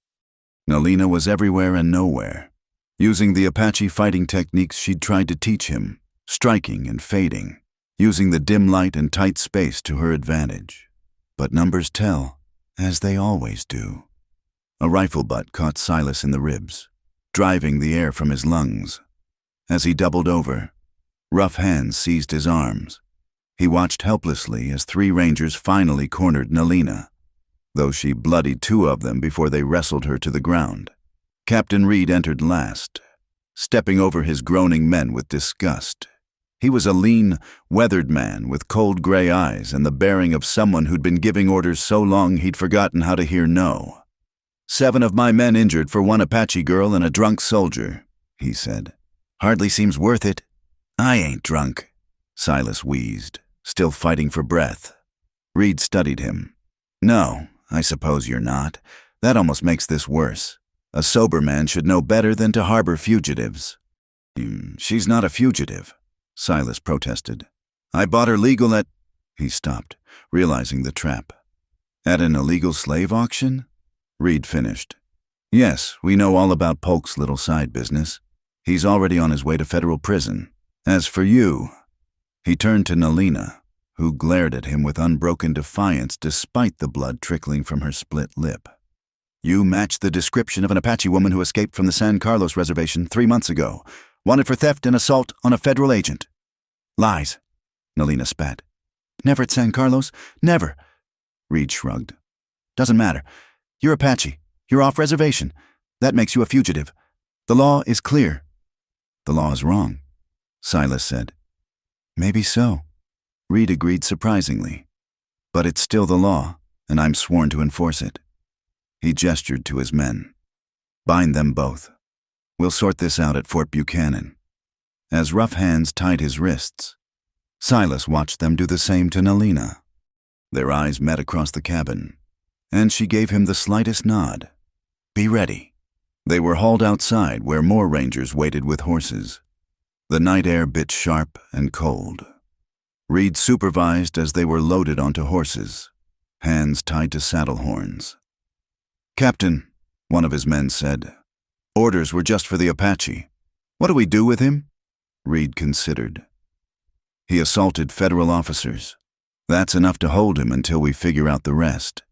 Nalina was everywhere and nowhere, using the Apache fighting techniques she'd tried to teach him, striking and fading, using the dim light and tight space to her advantage. But numbers tell, as they always do. A rifle butt caught Silas in the ribs, driving the air from his lungs. As he doubled over, rough hands seized his arms. He watched helplessly as 3 rangers finally cornered Nalina, though she bloodied 2 of them before they wrestled her to the ground. Captain Reed entered last, stepping over his groaning men with disgust. He was a lean, weathered man with cold gray eyes and the bearing of someone who'd been giving orders so long he'd forgotten how to hear no. 7 of my men injured for 1 Apache girl and a drunk soldier, he said. Hardly seems worth it. I ain't drunk, Silas wheezed, still fighting for breath. Reed studied him. No, I suppose you're not. That almost makes this worse. A sober man should know better than to harbor fugitives. She's not a fugitive, Silas protested. I bought her legal at... He stopped, realizing the trap. At an illegal slave auction? Reed finished. Yes, we know all about Polk's little side business. He's already on his way to federal prison. As for you... He turned to Nalina, who glared at him with unbroken defiance despite the blood trickling from her split lip. You match the description of an Apache woman who escaped from the San Carlos reservation 3 months ago, wanted for theft and assault on a federal agent. Lies, Nalina spat. Never at San Carlos? Never. Reed shrugged. Doesn't matter. You're Apache. You're off reservation. That makes you a fugitive. The law is clear. The law is wrong, Silas said. Maybe so, Reed agreed surprisingly. But it's still the law, and I'm sworn to enforce it. He gestured to his men. Bind them both. We'll sort this out at Fort Buchanan. As rough hands tied his wrists, Silas watched them do the same to Nalina. Their eyes met across the cabin, and she gave him the slightest nod. Be ready. They were hauled outside where more rangers waited with horses. The night air bit sharp and cold. Reed supervised as they were loaded onto horses, hands tied to saddle horns. Captain, one of his men said, orders were just for the Apache. What do we do with him? Reed considered. He assaulted federal officers. That's enough to hold him until we figure out the rest.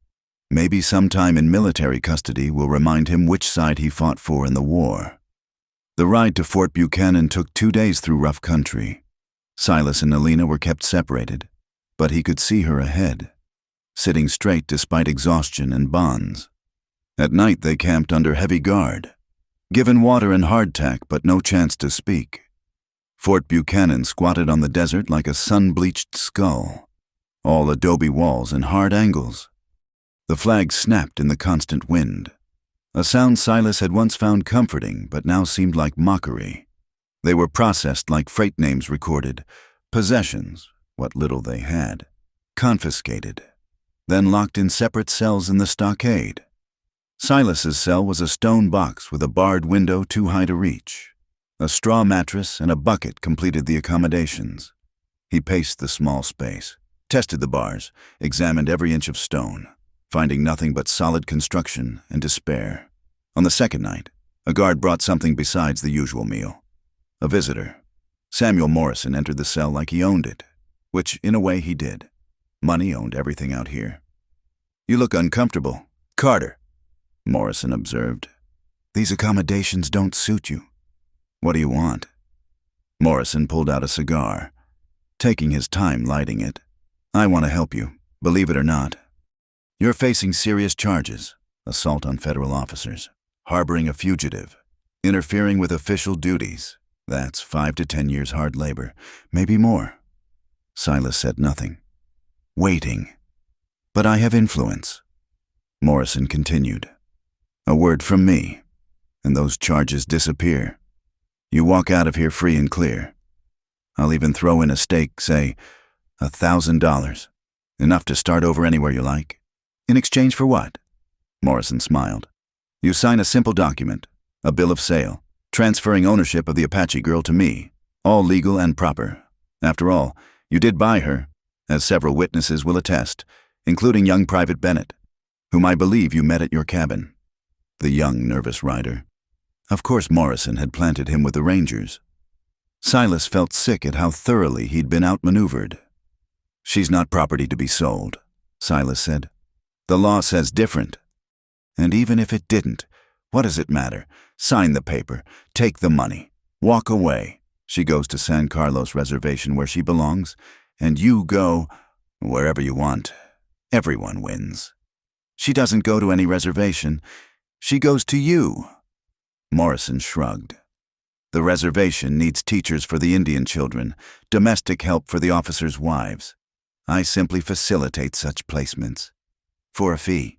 Maybe sometime in military custody we'll remind him which side he fought for in the war. The ride to Fort Buchanan took 2 days through rough country. Silas and Nalina were kept separated, but he could see her ahead, sitting straight despite exhaustion and bonds. At night they camped under heavy guard, given water and hardtack but no chance to speak. Fort Buchanan squatted on the desert like a sun-bleached skull, all adobe walls and hard angles. The flag snapped in the constant wind, a sound Silas had once found comforting but now seemed like mockery. They were processed like freight names recorded, possessions, what little they had, confiscated, then locked in separate cells in the stockade. Silas's cell was a stone box with a barred window too high to reach. A straw mattress and a bucket completed the accommodations. He paced the small space, tested the bars, examined every inch of stone, finding nothing but solid construction and despair. On the second night, a guard brought something besides the usual meal. A visitor. Samuel Morrison entered the cell like he owned it, which in a way he did. Money owned everything out here. You look uncomfortable. Carter, Morrison observed. These accommodations don't suit you. What do you want? Morrison pulled out a cigar, taking his time lighting it. I want to help you, believe it or not. You're facing serious charges, assault on federal officers, harboring a fugitive, interfering with official duties. That's 5 to 10 years hard labor, maybe more. Silas said nothing. Waiting. But I have influence. Morrison continued. A word from me, and those charges disappear. You walk out of here free and clear. I'll even throw in a stake, say, $1,000. Enough to start over anywhere you like. In exchange for what? Morrison smiled. You sign a simple document, a bill of sale, transferring ownership of the Apache girl to me, all legal and proper. After all, you did buy her, as several witnesses will attest, including young Private Bennett, whom I believe you met at your cabin. The young, nervous rider. Of course Morrison had planted him with the Rangers. Silas felt sick at how thoroughly he'd been outmaneuvered. "She's not property to be sold," Silas said. "The law says different. And even if it didn't, what does it matter? Sign the paper, take the money, walk away. She goes to San Carlos Reservation where she belongs, and you go wherever you want. Everyone wins. She doesn't go to any reservation. She goes to you." Morrison shrugged. "The reservation needs teachers for the Indian children, domestic help for the officers' wives. I simply facilitate such placements. For a fee."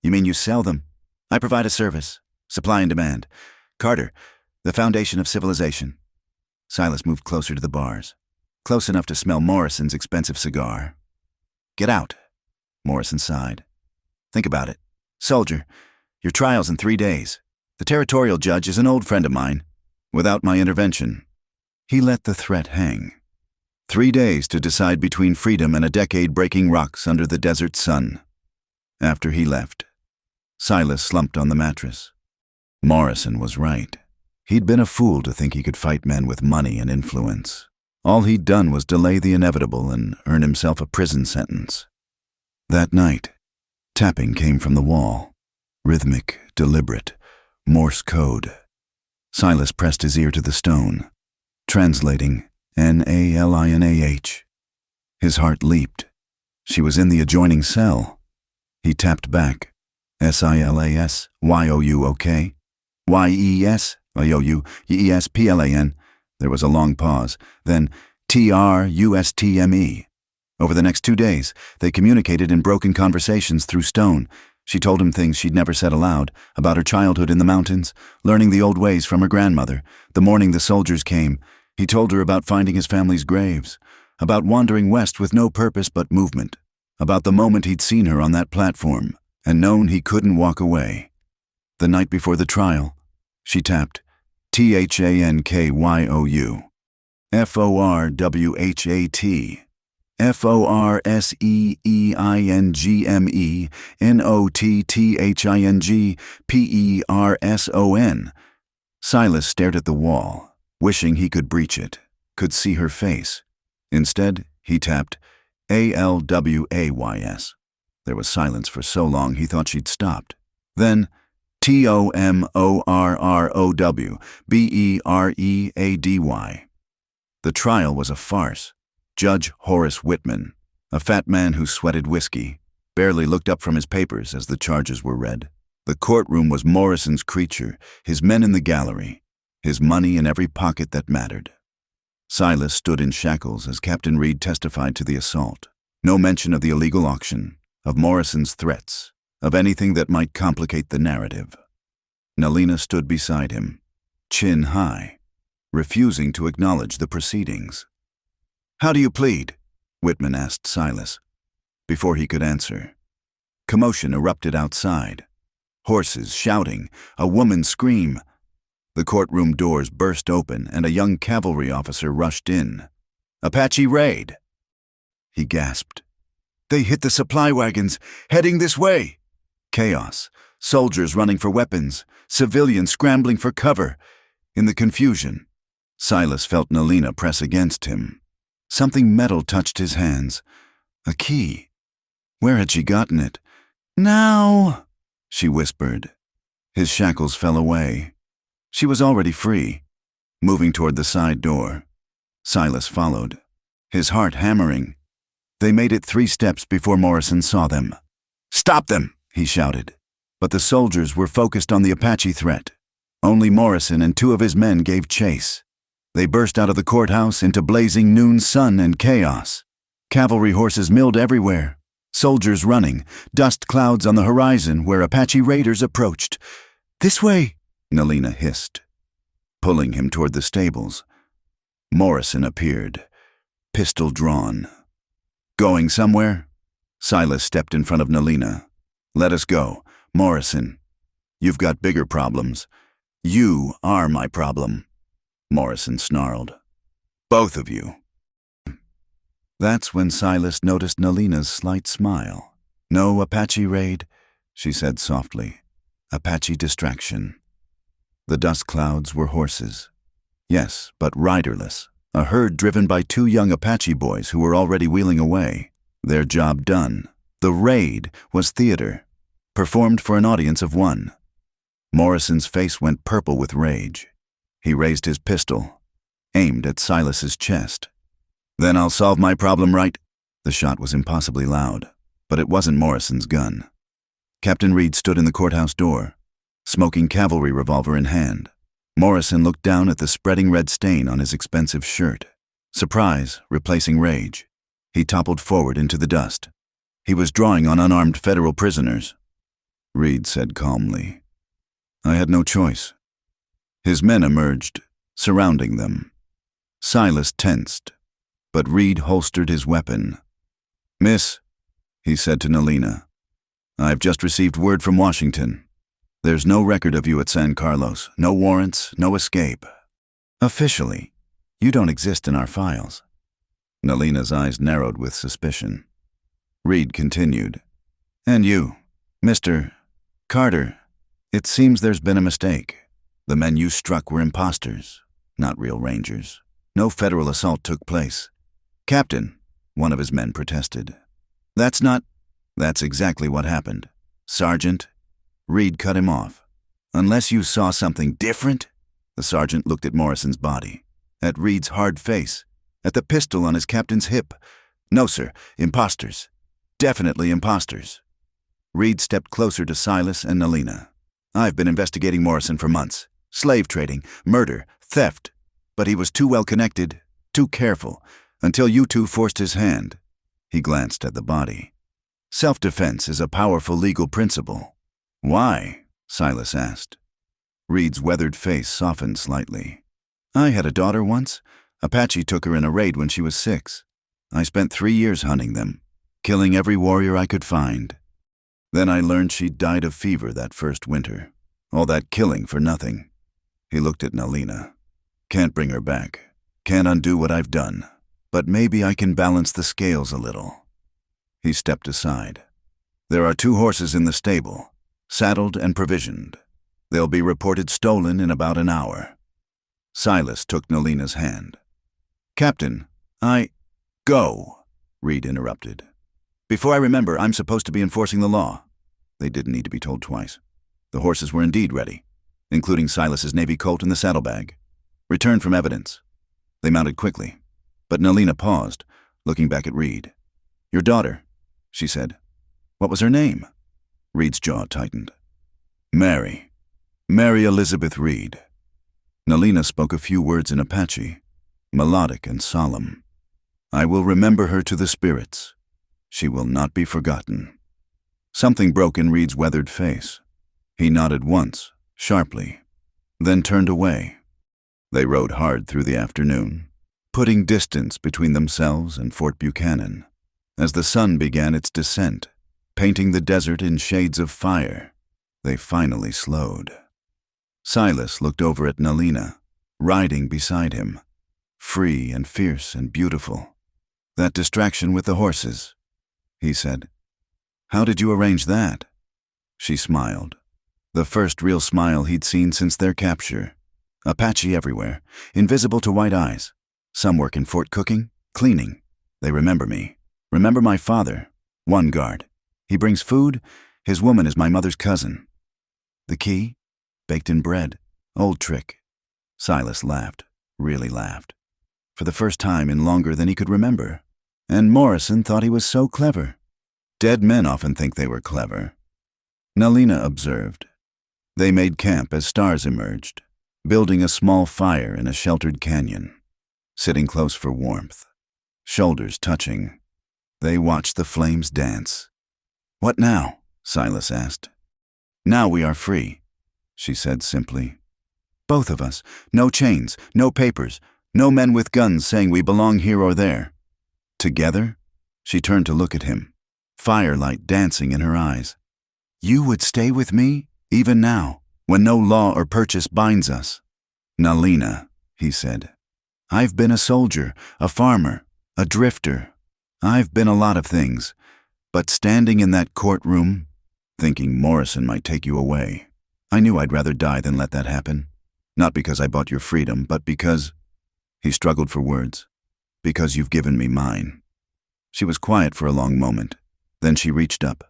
"You mean you sell them?" "I provide a service. Supply and demand. Carter, the foundation of civilization." Silas moved closer to the bars, close enough to smell Morrison's expensive cigar. "Get out." Morrison sighed. "Think about it. Soldier, your trial's in 3 days. The territorial judge is an old friend of mine. Without my intervention." He let the threat hang. 3 days to decide between freedom and a decade breaking rocks under the desert sun. After he left, Silas slumped on the mattress. Morrison was right. He'd been a fool to think he could fight men with money and influence. All he'd done was delay the inevitable and earn himself a prison sentence. That night, tapping came from the wall. Rhythmic, deliberate, Morse code. Silas pressed his ear to the stone, translating NALINAH. His heart leaped. She was in the adjoining cell. He tapped back. SILASYOUOK? YESIOUESPLAN. There was a long pause. Then TRUSTME. Over the next 2 days, they communicated in broken conversations through stone. She told him things she'd never said aloud, about her childhood in the mountains, learning the old ways from her grandmother. The morning the soldiers came, he told her about finding his family's graves, about wandering west with no purpose but movement, about the moment he'd seen her on that platform and known he couldn't walk away. The night before the trial, she tapped THANKYOU, FORWHAT, FORSEEINGME, NOTTHING, PERSON. Silas stared at the wall, wishing he could breach it, could see her face. Instead, he tapped ALWAYS. There was silence for so long he thought she'd stopped. Then, TOMORROWBEREADY. The trial was a farce. Judge Horace Whitman, a fat man who sweated whiskey, barely looked up from his papers as the charges were read. The courtroom was Morrison's creature, his men in the gallery, his money in every pocket that mattered. Silas stood in shackles as Captain Reed testified to the assault. No mention of the illegal auction, of Morrison's threats, of anything that might complicate the narrative. Nalina stood beside him, chin high, refusing to acknowledge the proceedings. "How do you plead?" Whitman asked Silas. Before he could answer, commotion erupted outside. Horses shouting, a woman scream. The courtroom doors burst open and a young cavalry officer rushed in. "Apache raid!" He gasped. "They hit the supply wagons, heading this way!" Chaos, soldiers running for weapons, civilians scrambling for cover. In the confusion, Silas felt Nalina press against him. Something metal touched his hands. A key. Where had she gotten it? "Now!" she whispered. His shackles fell away. She was already free, moving toward the side door. Silas followed, his heart hammering. They made it 3 steps before Morrison saw them. "Stop them!" he shouted. But the soldiers were focused on the Apache threat. Only Morrison and 2 of his men gave chase. They burst out of the courthouse into blazing noon sun and chaos. Cavalry horses milled everywhere, soldiers running, dust clouds on the horizon where Apache raiders approached. "This way!" Nalina hissed, pulling him toward the stables. Morrison appeared, pistol drawn. "Going somewhere?" Silas stepped in front of Nalina. "Let us go, Morrison. You've got bigger problems. You are my problem." Morrison snarled. "Both of you." That's when Silas noticed Nalina's slight smile. "No Apache raid," she said softly. "Apache distraction." The dust clouds were horses. Yes, but riderless. A herd driven by two young Apache boys who were already wheeling away. Their job done. The raid was theater, performed for an audience of one. Morrison's face went purple with rage. He raised his pistol, aimed at Silas's chest. "Then I'll solve my problem, right?" The shot was impossibly loud, but it wasn't Morrison's gun. Captain Reed stood in the courthouse door, smoking cavalry revolver in hand. Morrison looked down at the spreading red stain on his expensive shirt. Surprise replacing rage. He toppled forward into the dust. He was drawing on unarmed federal prisoners. Reed said calmly, "I had no choice." His men emerged, surrounding them. Silas tensed, but Reed holstered his weapon. "Miss," he said to Nalina, "I've just received word from Washington. There's no record of you at San Carlos, no warrants, no escape. Officially, you don't exist in our files." Nalina's eyes narrowed with suspicion. Reed continued, "And you, Mr. Carter, it seems there's been a mistake. The men you struck were imposters, not real Rangers. No federal assault took place." "Captain," one of his men protested. That's exactly what happened. "Sergeant," Reed cut him off. "Unless you saw something different?" The sergeant looked at Morrison's body, at Reed's hard face, at the pistol on his captain's hip. "No, sir, imposters. Definitely imposters." Reed stepped closer to Silas and Nalina. "I've been investigating Morrison for months. Slave trading, murder, theft. But he was too well connected, too careful, until you two forced his hand." He glanced at the body. "Self-defense is a powerful legal principle." "Why?" Silas asked. Reed's weathered face softened slightly. "I had a daughter once. Apache took her in a raid when she was 6. I spent 3 years hunting them, killing every warrior I could find. Then I learned she'd died of fever that first winter. All that killing for nothing." He looked at Nalina. "Can't bring her back. Can't undo what I've done. But maybe I can balance the scales a little." He stepped aside. "There are 2 horses in the stable, saddled and provisioned. They'll be reported stolen in about an hour." Silas took Nalina's hand. "Captain, Go," Reed interrupted. "Before I remember, I'm supposed to be enforcing the law." They didn't need to be told twice. The horses were indeed ready, including Silas's navy coat and the saddlebag. Returned from evidence. They mounted quickly, but Nalina paused, looking back at Reed. "Your daughter," she said. "What was her name?" Reed's jaw tightened. Mary Elizabeth Reed." Nalina spoke a few words in Apache, melodic and solemn. "I will remember her to the spirits. She will not be forgotten." Something broke in Reed's weathered face. He nodded once, sharply, then turned away. They rode hard through the afternoon, putting distance between themselves and Fort Buchanan. As the sun began its descent, painting the desert in shades of fire, they finally slowed. Silas looked over at Nalina, riding beside him, free and fierce and beautiful. "That distraction with the horses," he said. "How did you arrange that?" She smiled, the first real smile he'd seen since their capture. "Apache everywhere, invisible to white eyes. Some work in fort cooking, cleaning. They remember me. Remember my father. One guard. He brings food. His woman is my mother's cousin. The key? Baked in bread. Old trick." Silas laughed, really laughed, for the first time in longer than he could remember. And Morrison thought he was so clever. Dead men often think they were clever. Nalina observed. They made camp as stars emerged, building a small fire in a sheltered canyon. Sitting close for warmth, shoulders touching, they watched the flames dance. "What now?" Silas asked. "Now we are free," she said simply. "Both of us. No chains, no papers, no men with guns saying we belong here or there. Together?" She turned to look at him, firelight dancing in her eyes. "You would stay with me, even now, when no law or purchase binds us?" "Nalina," he said, "I've been a soldier, a farmer, a drifter, I've been a lot of things, but standing in that courtroom, thinking Morrison might take you away, I knew I'd rather die than let that happen. Not because I bought your freedom, but because—" He struggled for words. "Because you've given me mine." She was quiet for a long moment. Then she reached up,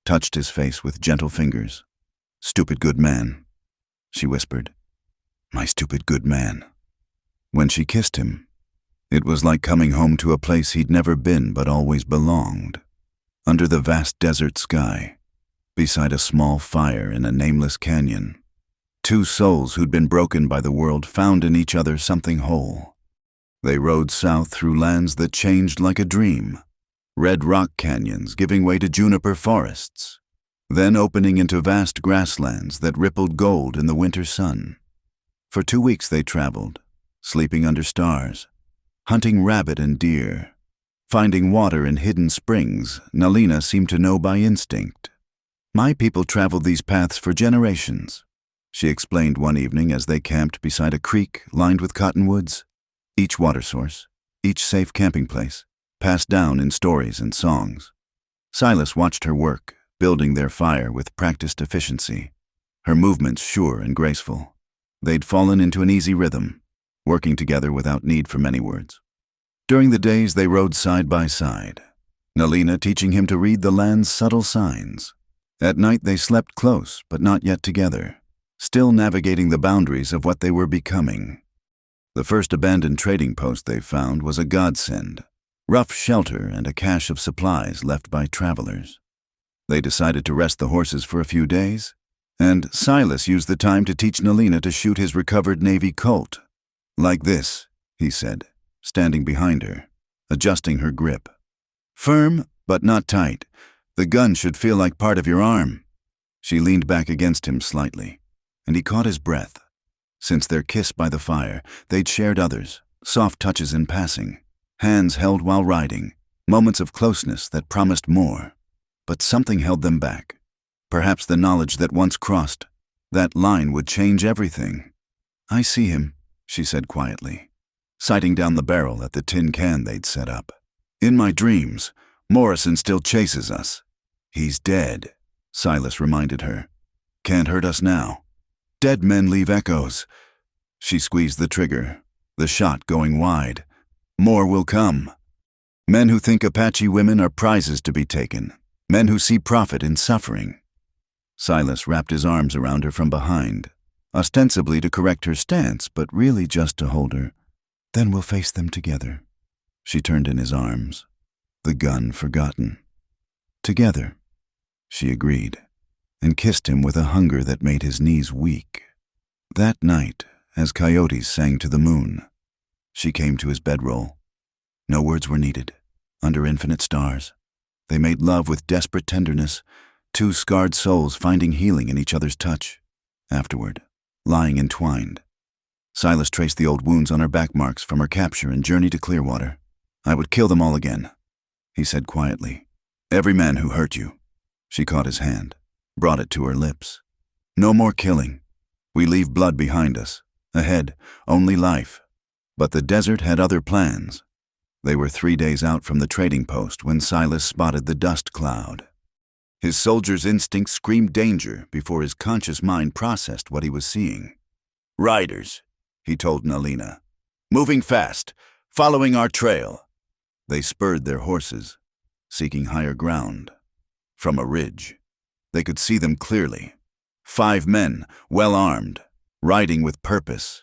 touched his face with gentle fingers. "Stupid good man," she whispered. "My stupid good man." When she kissed him, it was like coming home to a place he'd never been but always belonged. Under the vast desert sky, beside a small fire in a nameless canyon, two souls who'd been broken by the world found in each other something whole. They rode south through lands that changed like a dream, red rock canyons giving way to juniper forests, then opening into vast grasslands that rippled gold in the winter sun. For 2 weeks they traveled, sleeping under stars, hunting rabbit and deer, finding water in hidden springs Nalina seemed to know by instinct. "My people traveled these paths for generations," she explained one evening as they camped beside a creek lined with cottonwoods. Each water source, each safe camping place, passed down in stories and songs. Silas watched her work, building their fire with practiced efficiency, her movements sure and graceful. They'd fallen into an easy rhythm, working together without need for many words. During the days they rode side by side, Nalina teaching him to read the land's subtle signs. At night they slept close, but not yet together, still navigating the boundaries of what they were becoming. The first abandoned trading post they found was a godsend, rough shelter and a cache of supplies left by travelers. They decided to rest the horses for a few days, and Silas used the time to teach Nalina to shoot his recovered Navy Colt. "Like this," he said, standing behind her, adjusting her grip. "Firm, but not tight. The gun should feel like part of your arm." She leaned back against him slightly, and he caught his breath. Since their kiss by the fire, they'd shared others, soft touches in passing, hands held while riding, moments of closeness that promised more. But something held them back. Perhaps the knowledge that once crossed, that line would change everything. "I see him," she said quietly, sighting down the barrel at the tin can they'd set up. "In my dreams, Morrison still chases us." "He's dead," Silas reminded her. "Can't hurt us now. Dead men leave echoes." She squeezed the trigger, the shot going wide. "More will come. Men who think Apache women are prizes to be taken. Men who see profit in suffering." Silas wrapped his arms around her from behind, ostensibly to correct her stance, but really just to hold her. "Then we'll face them together." She turned in his arms, the gun forgotten. "Together," she agreed, and kissed him with a hunger that made his knees weak. That night, as coyotes sang to the moon, she came to his bedroll. No words were needed. Under infinite stars, they made love with desperate tenderness, two scarred souls finding healing in each other's touch. Afterward, lying entwined, Silas traced the old wounds on her back marks from her capture and journey to Clearwater. "I would kill them all again," he said quietly. "Every man who hurt you." She caught his hand, brought it to her lips. "No more killing. We leave blood behind us. Ahead, only life." But the desert had other plans. They were 3 days out from the trading post when Silas spotted the dust cloud. His soldier's instinct screamed danger before his conscious mind processed what he was seeing. "Riders," he told Nalina. "Moving fast, following our trail." They spurred their horses, seeking higher ground. From a ridge, they could see them clearly. 5 men, well armed, riding with purpose.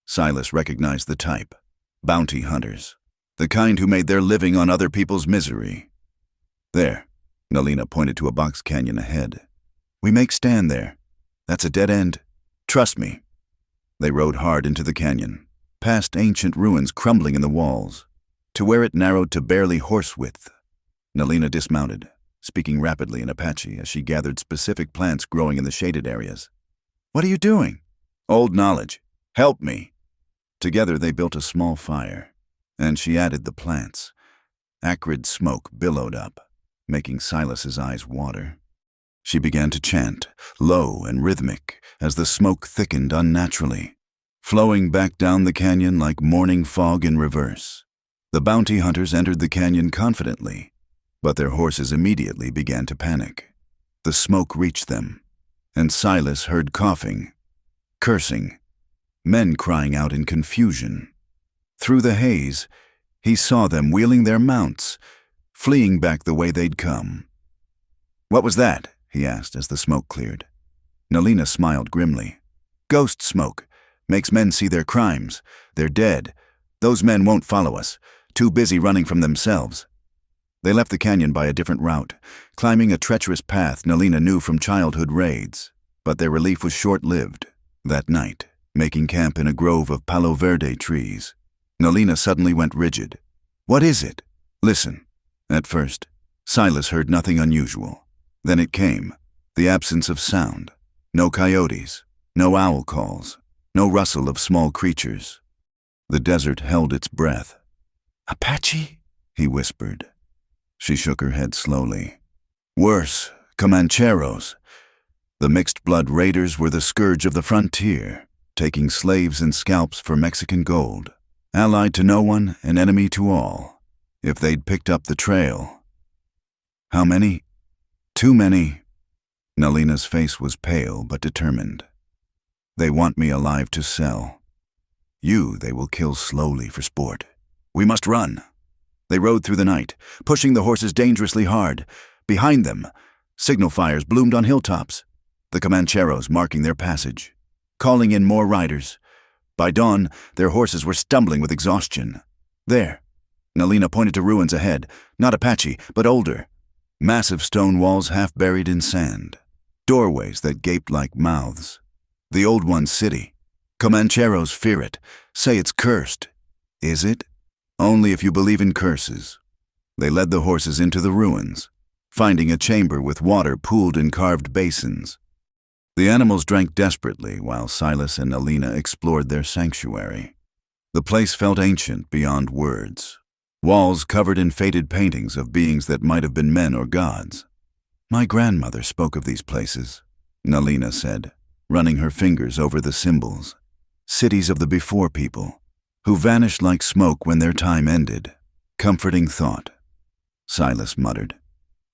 Silas recognized the type: bounty hunters, the kind who made their living on other people's misery. "There," Nalina pointed to a box canyon ahead. "We make stand there. That's a dead end. Trust me." They rode hard into the canyon, past ancient ruins crumbling in the walls, to where it narrowed to barely horse width. Nalina dismounted, speaking rapidly in Apache as she gathered specific plants growing in the shaded areas. "What are you doing?" "Old knowledge. Help me." Together they built a small fire, and she added the plants. Acrid smoke billowed up, making Silas's eyes water. She began to chant, low and rhythmic, as the smoke thickened unnaturally, flowing back down the canyon like morning fog in reverse. The bounty hunters entered the canyon confidently, but their horses immediately began to panic. The smoke reached them, and Silas heard coughing, cursing, men crying out in confusion. Through the haze, he saw them wheeling their mounts, fleeing back the way they'd come. "What was that?" he asked as the smoke cleared. Nalina smiled grimly. "Ghost smoke. Makes men see their crimes. They're dead. Those men won't follow us. Too busy running from themselves." They left the canyon by a different route, climbing a treacherous path Nalina knew from childhood raids. But their relief was short-lived. That night, making camp in a grove of palo verde trees, Nalina suddenly went rigid. "What is it?" "Listen." At first, Silas heard nothing unusual. Then it came, the absence of sound. No coyotes, no owl calls, no rustle of small creatures. The desert held its breath. "Apache?" he whispered. She shook her head slowly. "Worse, Comancheros. The mixed-blood raiders were the scourge of the frontier, taking slaves and scalps for Mexican gold. Allied to no one, an enemy to all. If they'd picked up the trail." "How many?" "Too many." Nalina's face was pale but determined. "They want me alive to sell. You they will kill slowly for sport. We must run." They rode through the night, pushing the horses dangerously hard. Behind them, signal fires bloomed on hilltops, the Comancheros marking their passage, calling in more riders. By dawn, their horses were stumbling with exhaustion. There, Nalina pointed to ruins ahead, not Apache, but older. Massive stone walls half buried in sand. Doorways that gaped like mouths. The old one's city. Comancheros fear it, say it's cursed. Is it? Only if you believe in curses. They led the horses into the ruins, finding a chamber with water pooled in carved basins. The animals drank desperately while Silas and Nalina explored their sanctuary. The place felt ancient beyond words. Walls covered in faded paintings of beings that might have been men or gods. "My grandmother spoke of these places," Nalina said, running her fingers over the symbols. "Cities of the before people, who vanished like smoke when their time ended." Comforting thought. Silas muttered,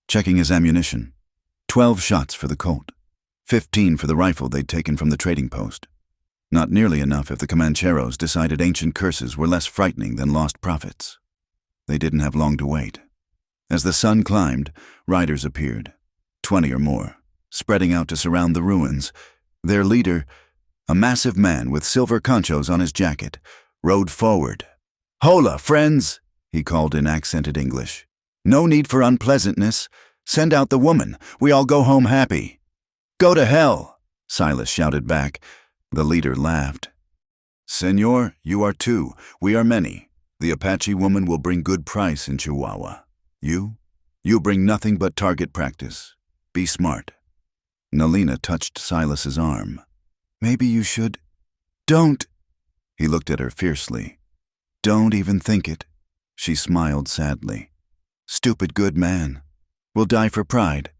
checking his ammunition. 12 shots for the Colt, 15 for the rifle they'd taken from the trading post. Not nearly enough if the Comancheros decided ancient curses were less frightening than lost prophets. They didn't have long to wait. As the sun climbed, riders appeared, 20 or more, spreading out to surround the ruins. Their leader, a massive man with silver conchos on his jacket, rode forward. "Hola, friends," he called in accented English. "No need for unpleasantness. Send out the woman. We all go home happy." "Go to hell," Silas shouted back. The leader laughed. "Senor, you are two. We are many. The Apache woman will bring good price in Chihuahua. You bring nothing but target practice. Be smart." Nalina touched Silas's arm. "Maybe you should—" "Don't!" He looked at her fiercely. "Don't even think it." She smiled sadly. "Stupid good man. Will die for pride."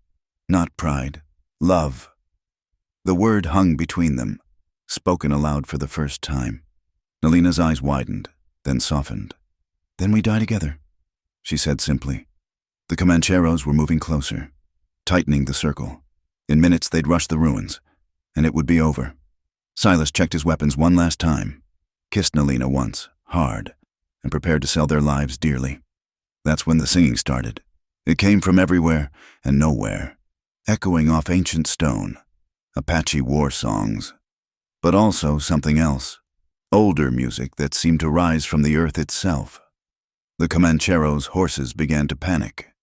"Not pride. Love." The word hung between them, spoken aloud for the first time. Nalina's eyes widened, then softened. "Then we die together," she said simply. The Comancheros were moving closer, tightening the circle. In minutes they'd rush the ruins, and it would be over. Silas checked his weapons one last time, kissed Nalina once, hard, and prepared to sell their lives dearly. That's when the singing started. It came from everywhere and nowhere, echoing off ancient stone, Apache war songs, but also something else, older music that seemed to rise from the earth itself. The Comancheros' horses began to panic,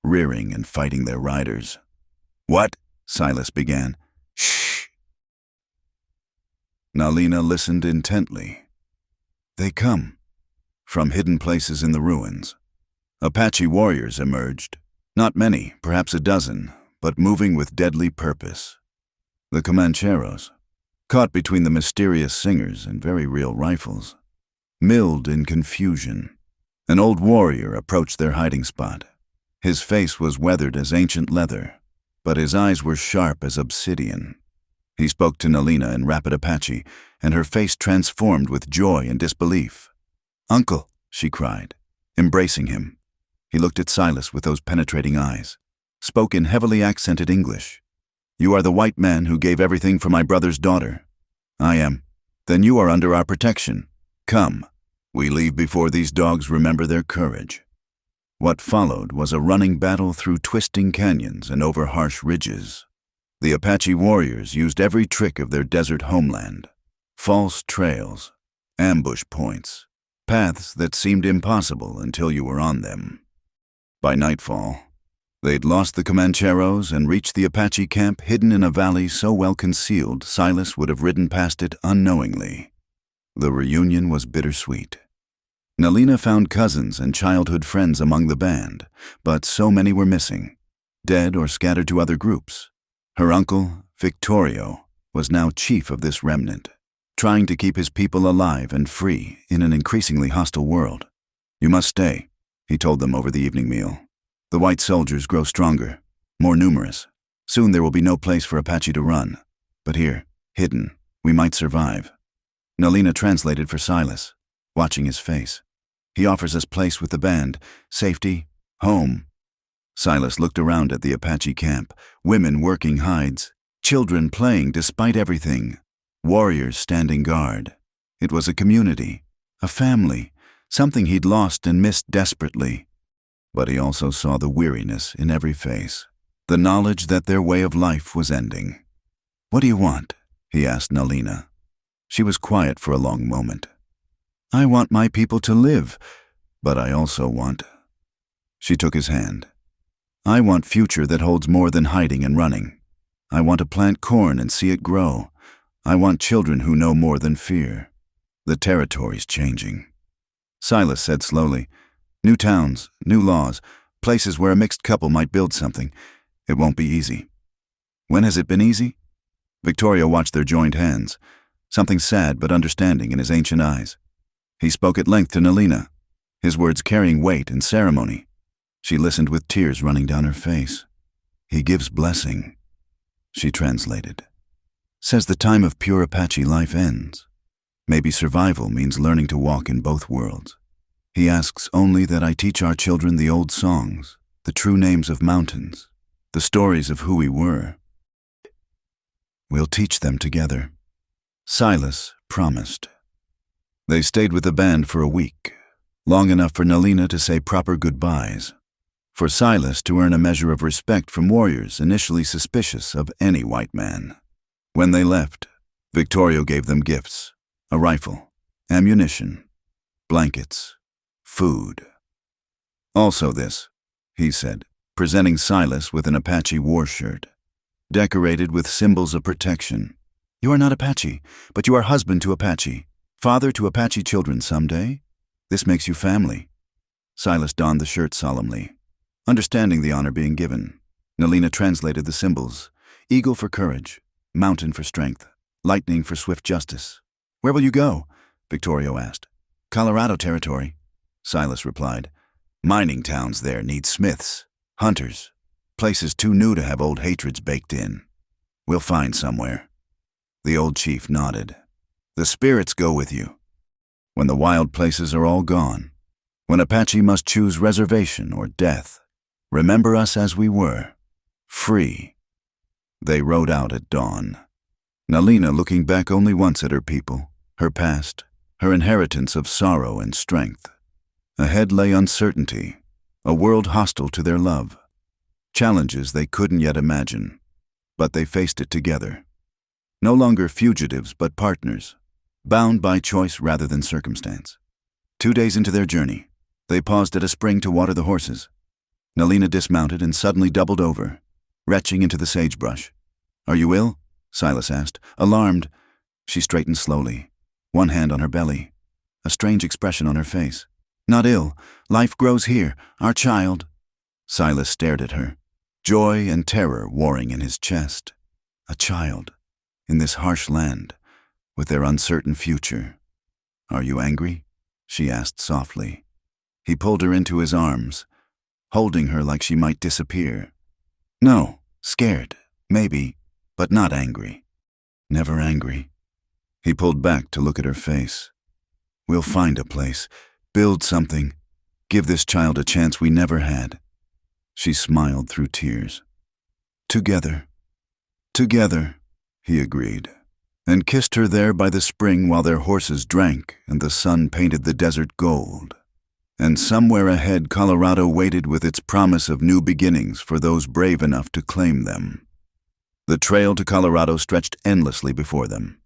rearing and fighting their riders. "What?" Silas began. "Shh." Nalina listened intently. "They come from hidden places in the ruins. Apache warriors emerged. Not many, perhaps a dozen, but moving with deadly purpose. The Comancheros, caught between the mysterious singers and very real rifles, milled in confusion. An old warrior approached their hiding spot. His face was weathered as ancient leather, but his eyes were sharp as obsidian. He spoke to Nalina in rapid Apache, and her face transformed with joy and disbelief. "Uncle," she cried, embracing him. He looked at Silas with those penetrating eyes, spoke in heavily accented English. "You are the white man who gave everything for my brother's daughter." "I am." "Then you are under our protection. Come. We leave before these dogs remember their courage." What followed was a running battle through twisting canyons and over harsh ridges. The Apache warriors used every trick of their desert homeland. False trails, ambush points, paths that seemed impossible until you were on them. By nightfall, they'd lost the Comancheros and reached the Apache camp hidden in a valley so well concealed Silas would have ridden past it unknowingly. The reunion was bittersweet. Nalina found cousins and childhood friends among the band, but so many were missing, dead or scattered to other groups. Her uncle, Victorio, was now chief of this remnant, trying to keep his people alive and free in an increasingly hostile world. "You must stay," he told them over the evening meal. "The white soldiers grow stronger, more numerous. Soon there will be no place for Apache to run. But here, hidden, we might survive." Nalina translated for Silas, watching his face. "He offers us place with the band, safety, home." Silas looked around at the Apache camp, women working hides, children playing despite everything, warriors standing guard. It was a community, a family, something he'd lost and missed desperately. But he also saw the weariness in every face, the knowledge that their way of life was ending. "What do you want?" he asked Nalina. She was quiet for a long moment. "I want my people to live, but I also want—" She took his hand. "I want future that holds more than hiding and running. I want to plant corn and see it grow. I want children who know more than fear. The territory's changing." Silas said slowly, "New towns, new laws, places where a mixed couple might build something. It won't be easy." "When has it been easy?" Victoria watched their joined hands, something sad but understanding in his ancient eyes. He spoke at length to Nalina, his words carrying weight and ceremony. She listened with tears running down her face. "He gives blessing," she translated. "Says the time of pure Apache life ends. Maybe survival means learning to walk in both worlds. He asks only that I teach our children the old songs, the true names of mountains, the stories of who we were. We'll teach them together." Silas promised. They stayed with the band for a week, long enough for Nalina to say proper goodbyes, for Silas to earn a measure of respect from warriors initially suspicious of any white man. When they left, Victorio gave them gifts: a rifle, ammunition, blankets, food. "Also this," he said, presenting Silas with an Apache war shirt, decorated with symbols of protection. "You are not Apache, but you are husband to Apache, father to Apache children someday. This makes you family." Silas donned the shirt solemnly, understanding the honor being given. Nalina translated the symbols: eagle for courage, mountain for strength, lightning for swift justice. "Where will you go?" Victorio asked. "Colorado territory," Silas replied. "Mining towns there need smiths, hunters, places too new to have old hatreds baked in. We'll find somewhere." The old chief nodded. "The spirits go with you. When the wild places are all gone, when Apache must choose reservation or death, remember us as we were, free." They rode out at dawn, Nalina looking back only once at her people, her past, her inheritance of sorrow and strength. Ahead lay uncertainty, a world hostile to their love, challenges they couldn't yet imagine, but they faced it together. No longer fugitives but partners, bound by choice rather than circumstance. 2 days into their journey, they paused at a spring to water the horses. Nalina dismounted and suddenly doubled over, retching into the sagebrush. "Are you ill?" Silas asked. Alarmed, she straightened slowly, one hand on her belly, a strange expression on her face. "Not ill. Life grows here, our child." Silas stared at her, joy and terror warring in his chest. A child, in this harsh land, with their uncertain future. "Are you angry?" she asked softly. He pulled her into his arms, holding her like she might disappear. "No, scared, maybe, but not angry. Never angry." He pulled back to look at her face. "We'll find a place, build something. Give this child a chance we never had." She smiled through tears. "Together, together," he agreed, and kissed her there by the spring while their horses drank and the sun painted the desert gold. And somewhere ahead, Colorado waited with its promise of new beginnings for those brave enough to claim them. The trail to Colorado stretched endlessly before them,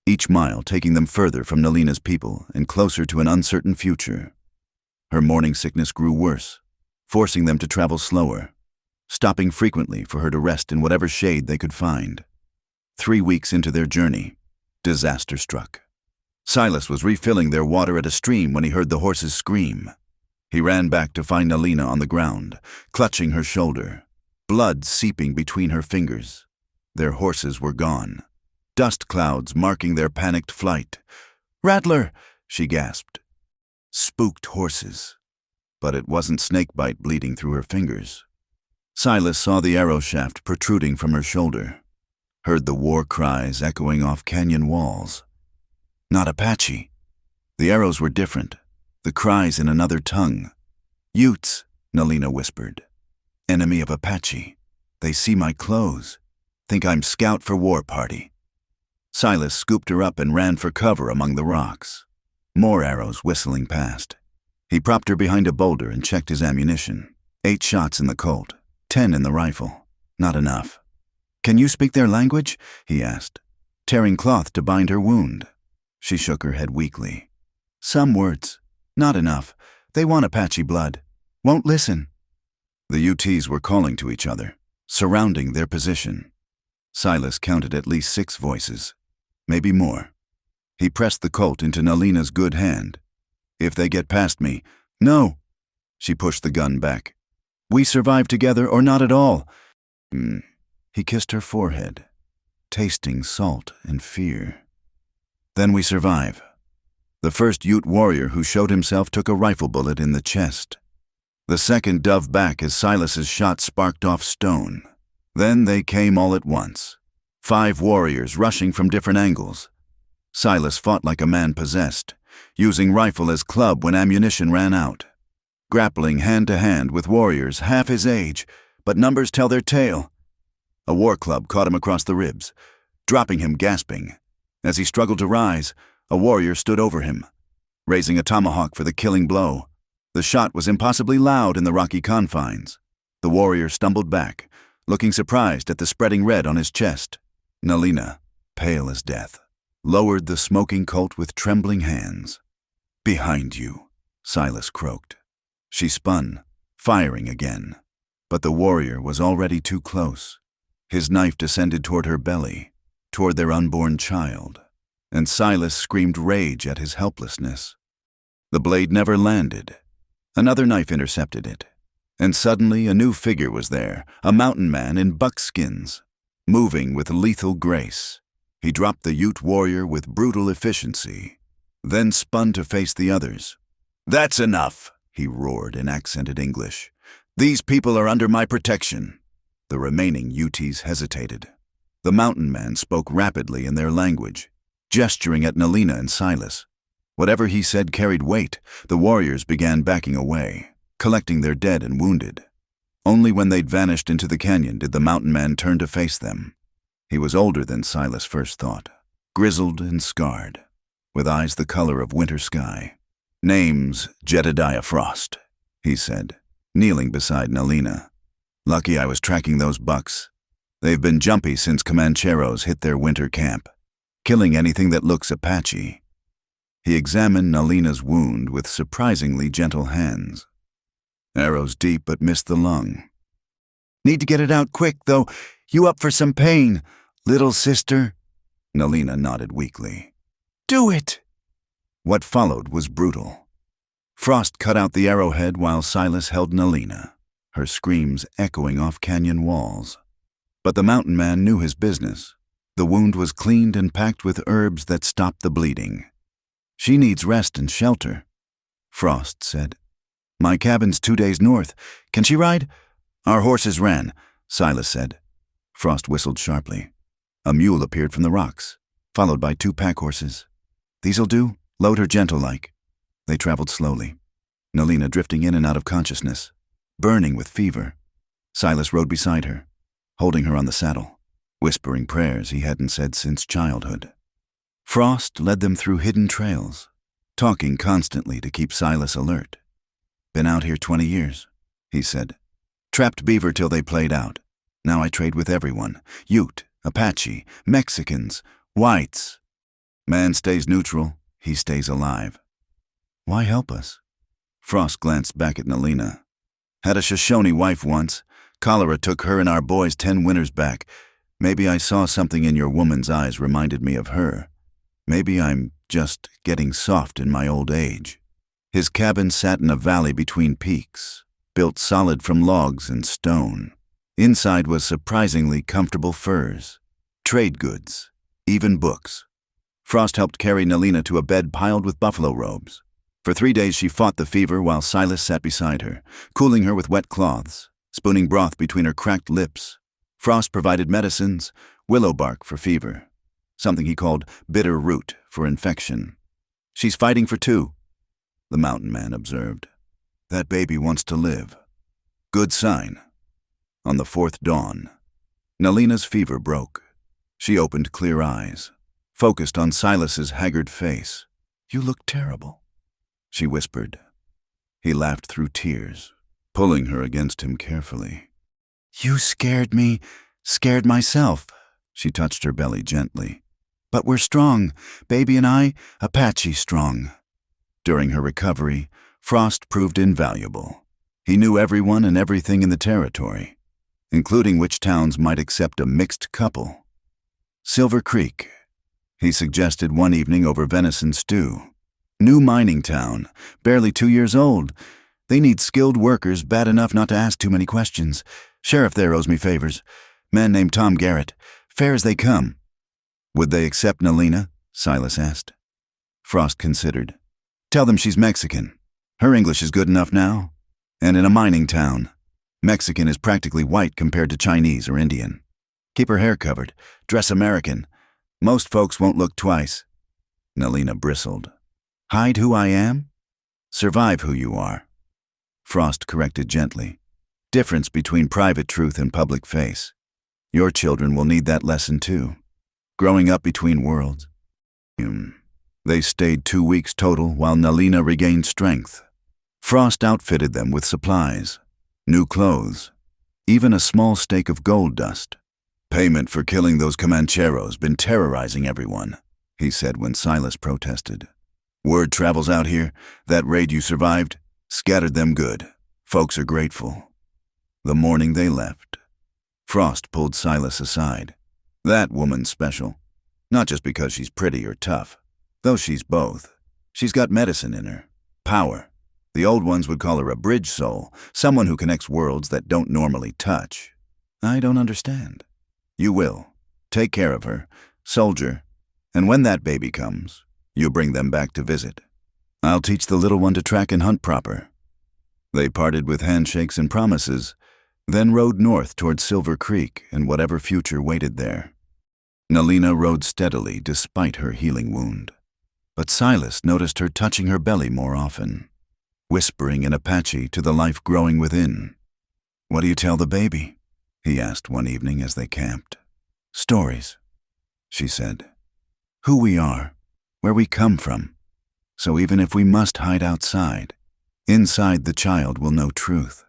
each mile taking them further from Nalina's people and closer to an uncertain future. Her morning sickness grew worse, forcing them to travel slower, stopping frequently for her to rest in whatever shade they could find. 3 weeks into their journey, disaster struck. Silas was refilling their water at a stream when he heard the horses scream. He ran back to find Nalina on the ground, clutching her shoulder, blood seeping between her fingers. Their horses were gone, dust clouds marking their panicked flight. "Rattler!" she gasped. Spooked horses. But it wasn't snakebite bleeding through her fingers. Silas saw the arrow shaft protruding from her shoulder, heard the war cries echoing off canyon walls. Not Apache. The arrows were different, the cries in another tongue. "Utes," Nalina whispered. "Enemy of Apache. They see my clothes. Think I'm scout for war party." Silas scooped her up and ran for cover among the rocks. More arrows whistling past. He propped her behind a boulder and checked his ammunition. 8 shots in the Colt, 10 in the rifle. Not enough. "Can you speak their language?" he asked, tearing cloth to bind her wound. She shook her head weakly. "Some words. Not enough. They want Apache blood. Won't listen." The UTs were calling to each other, surrounding their position. Silas counted at least 6 voices, maybe more. He pressed the Colt into Nalina's good hand. "If they get past me—" "No!" She pushed the gun back. "We survive together or not at all." He kissed her forehead, tasting salt and fear. "Then we survive." The first Ute warrior who showed himself took a rifle bullet in the chest. The second dove back as Silas's shot sparked off stone. Then they came all at once. 5 warriors rushing from different angles. Silas fought like a man possessed, using rifle as club when ammunition ran out. Grappling hand to hand with warriors half his age, but numbers tell their tale. A war club caught him across the ribs, dropping him gasping. As he struggled to rise, a warrior stood over him, raising a tomahawk for the killing blow. The shot was impossibly loud in the rocky confines. The warrior stumbled back, looking surprised at the spreading red on his chest. Nalina, pale as death, lowered the smoking Colt with trembling hands. "Behind you," Silas croaked. She spun, firing again. But the warrior was already too close. His knife descended toward her belly, toward their unborn child, and Silas screamed rage at his helplessness. The blade never landed. Another knife intercepted it, and suddenly a new figure was there, a mountain man in buckskins, moving with lethal grace. He dropped the Ute warrior with brutal efficiency, then spun to face the others. "That's enough," he roared in accented English. "These people are under my protection." The remaining UTs hesitated. The mountain man spoke rapidly in their language, gesturing at Nalina and Silas. Whatever he said carried weight. The warriors began backing away, collecting their dead and wounded. Only when they'd vanished into the canyon did the mountain man turn to face them. He was older than Silas first thought, grizzled and scarred, with eyes the color of winter sky. "Name's Jedediah Frost," he said, kneeling beside Nalina. "Lucky I was tracking those bucks. They've been jumpy since Comancheros hit their winter camp, killing anything that looks Apache." He examined Nalina's wound with surprisingly gentle hands. "Arrows deep but missed the lung." "Need to get it out quick, though. You up for some pain, little sister?" Nalina nodded weakly. "Do it!" What followed was brutal. Frost cut out the arrowhead while Silas held Nalina, her screams echoing off canyon walls. But the mountain man knew his business. The wound was cleaned and packed with herbs that stopped the bleeding. "She needs rest and shelter," Frost said. "My cabin's 2 days north. Can she ride?" "Our horses ran," Silas said. Frost whistled sharply. A mule appeared from the rocks, followed by 2 pack horses. "These'll do. Load her gentle-like." They traveled slowly. Nalina drifting in and out of consciousness, burning with fever. Silas rode beside her, holding her on the saddle, whispering prayers he hadn't said since childhood. Frost led them through hidden trails, talking constantly to keep Silas alert. "Been out here 20 years, he said. "Trapped beaver till they played out. Now I trade with everyone. Ute, Apache, Mexicans, whites. Man stays neutral, he stays alive." "Why help us?" Frost glanced back at Nalina. "Had a Shoshone wife once. Cholera took her and our boys 10 winters back. Maybe I saw something in your woman's eyes reminded me of her. Maybe I'm just getting soft in my old age." His cabin sat in a valley between peaks, built solid from logs and stone. Inside was surprisingly comfortable furs, trade goods, even books. Frost helped carry Nalina to a bed piled with buffalo robes. For 3 days she fought the fever while Silas sat beside her, cooling her with wet cloths, spooning broth between her cracked lips. Frost provided medicines, willow bark for fever, something he called bitter root for infection. "She's fighting for 2, the mountain man observed. "That baby wants to live. Good sign." On the 4th dawn, Nalina's fever broke. She opened clear eyes, focused on Silas's haggard face. "You look terrible," she whispered. He laughed through tears, pulling her against him carefully. "You scared me, scared myself." She touched her belly gently. "But we're strong, baby and I, Apache strong." During her recovery, Frost proved invaluable. He knew everyone and everything in the territory, including which towns might accept a mixed couple. Silver Creek, he suggested one evening over venison stew. New mining town, barely 2 years old. They need skilled workers bad enough not to ask too many questions. Sheriff there owes me favors. Man named Tom Garrett. Fair as they come. "Would they accept Nalina?" Silas asked. Frost considered. "Tell them she's Mexican. Her English is good enough now. And in a mining town. Mexican is practically white compared to Chinese or Indian. Keep her hair covered. Dress American. Most folks won't look twice." Nalina bristled. "Hide who I am? Survive who you are." Frost corrected gently. "Difference between private truth and public face. Your children will need that lesson too. Growing up between worlds." They stayed 2 weeks total while Nalina regained strength. Frost outfitted them with supplies, new clothes, even a small stake of gold dust. "Payment for killing those Comancheros been terrorizing everyone," he said when Silas protested. "Word travels out here, that raid you survived, scattered them good. Folks are grateful." The morning they left, Frost pulled Silas aside. "That woman's special. Not just because she's pretty or tough, though she's both. She's got medicine in her, power. The old ones would call her a bridge soul, someone who connects worlds that don't normally touch. I don't understand." "You will. Take care of her, soldier, and when that baby comes, you bring them back to visit. I'll teach the little one to track and hunt proper." They parted with handshakes and promises, then rode north toward Silver Creek and whatever future waited there. Nalina rode steadily despite her healing wound, but Silas noticed her touching her belly more often, whispering in Apache to the life growing within. "What do you tell the baby?" he asked one evening as they camped. "Stories," she said. "Who we are, where we come from. So even if we must hide outside, inside the child will know truth."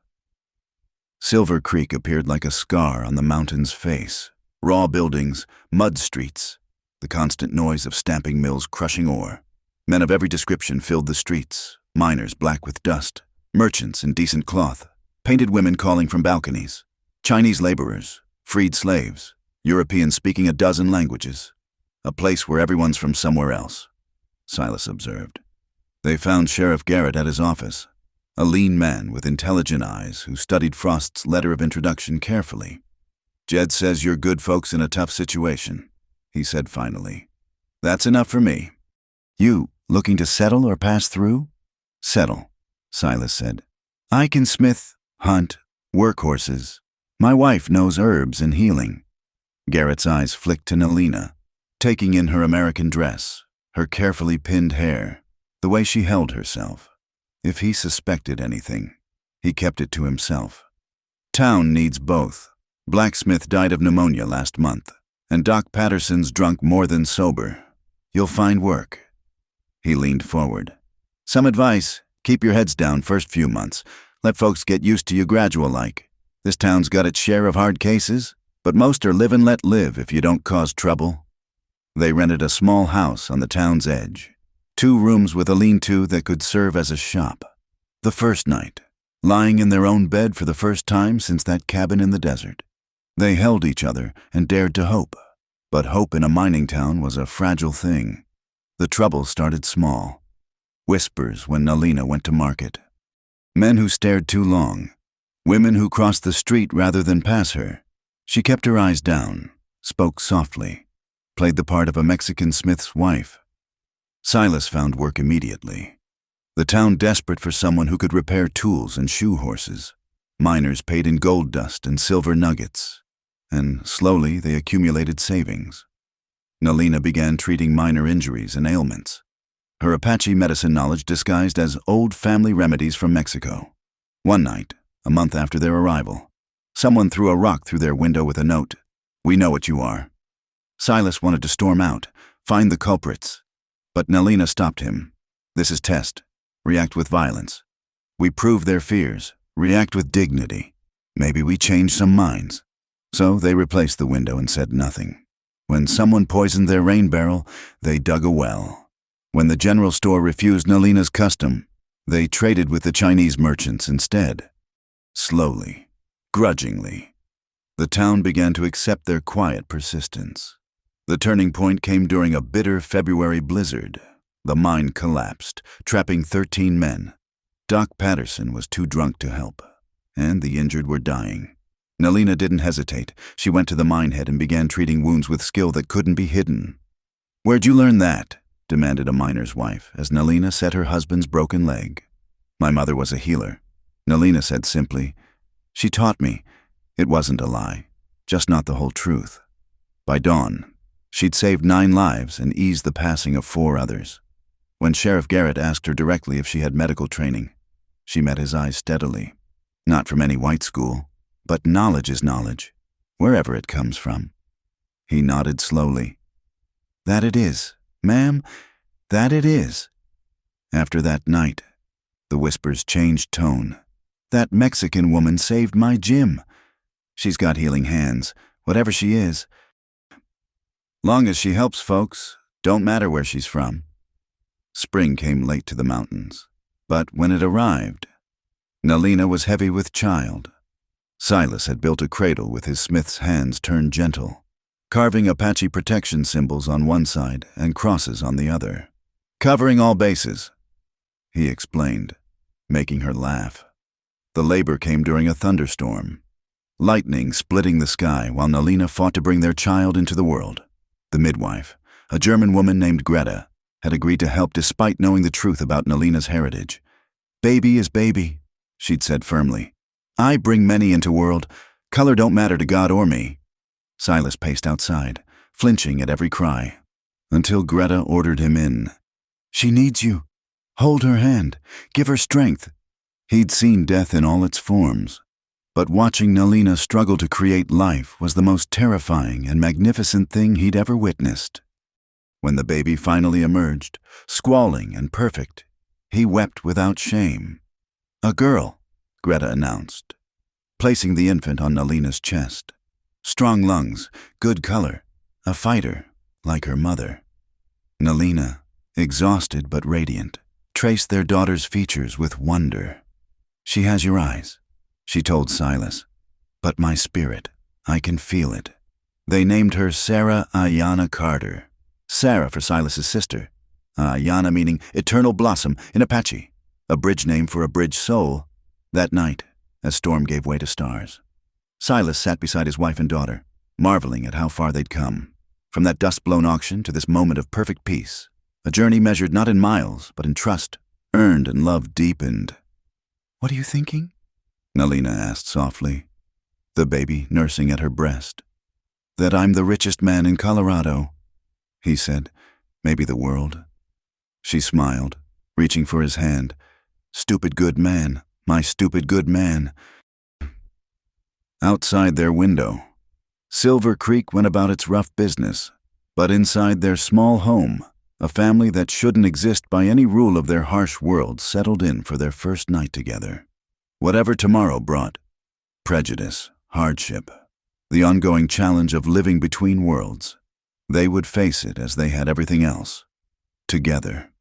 Silver Creek appeared like a scar on the mountain's face. Raw buildings, mud streets, the constant noise of stamping mills crushing ore. Men of every description filled the streets, miners black with dust, merchants in decent cloth, painted women calling from balconies, Chinese laborers, freed slaves, Europeans speaking a dozen languages. A place where everyone's from somewhere else, Silas observed. They found Sheriff Garrett at his office, a lean man with intelligent eyes who studied Frost's letter of introduction carefully. "Jed says you're good folks in a tough situation," he said finally. "That's enough for me." "You looking to settle or pass through?" "Settle," Silas said. "I can smith, hunt, work horses. My wife knows herbs and healing." Garrett's eyes flicked to Nalina, taking in her American dress, her carefully pinned hair, the way she held herself. If he suspected anything, he kept it to himself. Town needs both. Blacksmith died of pneumonia last month, and Doc Patterson's drunk more than sober. You'll find work. He leaned forward. Some advice: keep your heads down first few months. Let folks get used to you gradual-like. This town's got its share of hard cases, but most are live and let live if you don't cause trouble. They rented a small house on the town's edge. 2 rooms with a lean-to that could serve as a shop. The first night, lying in their own bed for the first time since that cabin in the desert, they held each other and dared to hope. But hope in a mining town was a fragile thing. The trouble started small. Whispers when Nalina went to market. Men who stared too long. Women who crossed the street rather than pass her. She kept her eyes down, spoke softly, played the part of a Mexican smith's wife. Silas found work immediately. The town desperate for someone who could repair tools and shoe horses. Miners paid in gold dust and silver nuggets, and slowly they accumulated savings. Nalina began treating minor injuries and ailments, her Apache medicine knowledge disguised as old family remedies from Mexico. One night, a month after their arrival, someone threw a rock through their window with a note, "We know what you are." Silas wanted to storm out, find the culprits, but Nalina stopped him. "This is test. React with violence. We prove their fears. React with dignity. Maybe we change some minds." So they replaced the window and said nothing. When someone poisoned their rain barrel, they dug a well. When the general store refused Nalina's custom, they traded with the Chinese merchants instead. Slowly, grudgingly, the town began to accept their quiet persistence. The turning point came during a bitter February blizzard. The mine collapsed, trapping 13 men. Doc Patterson was too drunk to help, and the injured were dying. Nalina didn't hesitate. She went to the mine head and began treating wounds with skill that couldn't be hidden. "Where'd you learn that?" demanded a miner's wife as Nalina set her husband's broken leg. "My mother was a healer," Nalina said simply. "She taught me. It wasn't a lie, just not the whole truth." By dawn, she'd saved 9 lives and eased the passing of 4 others. When Sheriff Garrett asked her directly if she had medical training, she met his eyes steadily. "Not from any white school, but knowledge is knowledge, wherever it comes from." He nodded slowly. "That it is, ma'am, that it is." After that night, the whispers changed tone. "That Mexican woman saved my Jim. She's got healing hands, whatever she is. Long as she helps folks, don't matter where she's from." Spring came late to the mountains, but when it arrived, Nalina was heavy with child. Silas had built a cradle with his smith's hands turned gentle, carving Apache protection symbols on one side and crosses on the other. "Covering all bases," he explained, making her laugh. The labor came during a thunderstorm, lightning splitting the sky while Nalina fought to bring their child into the world. The midwife, a German woman named Greta, had agreed to help despite knowing the truth about Nalina's heritage. "Baby is baby," she'd said firmly. "I bring many into world. Color don't matter to God or me." Silas paced outside, flinching at every cry, until Greta ordered him in. "She needs you. Hold her hand. Give her strength." He'd seen death in all its forms, but watching Nalina struggle to create life was the most terrifying and magnificent thing he'd ever witnessed. When the baby finally emerged, squalling and perfect, he wept without shame. "A girl," Greta announced, placing the infant on Nalina's chest. Strong lungs, good color, a fighter, like her mother. Nalina, exhausted but radiant, traced their daughter's features with wonder. "She has your eyes," she told Silas, "but my spirit, I can feel it." They named her Sarah Ayanna Carter. Sarah for Silas's sister, Ayanna meaning eternal blossom in Apache, a bridge name for a bridge soul. That night, as storm gave way to stars, Silas sat beside his wife and daughter, marveling at how far they'd come. From that dust-blown auction to this moment of perfect peace, a journey measured not in miles, but in trust, earned and love deepened. "What are you thinking?" Nalina asked softly, the baby nursing at her breast. "That I'm the richest man in Colorado," he said, "maybe the world." She smiled, reaching for his hand. Stupid good man, my stupid good man. Outside their window, Silver Creek went about its rough business, but inside their small home, a family that shouldn't exist by any rule of their harsh world settled in for their first night together. Whatever tomorrow brought, prejudice, hardship, the ongoing challenge of living between worlds, they would face it as they had everything else, together.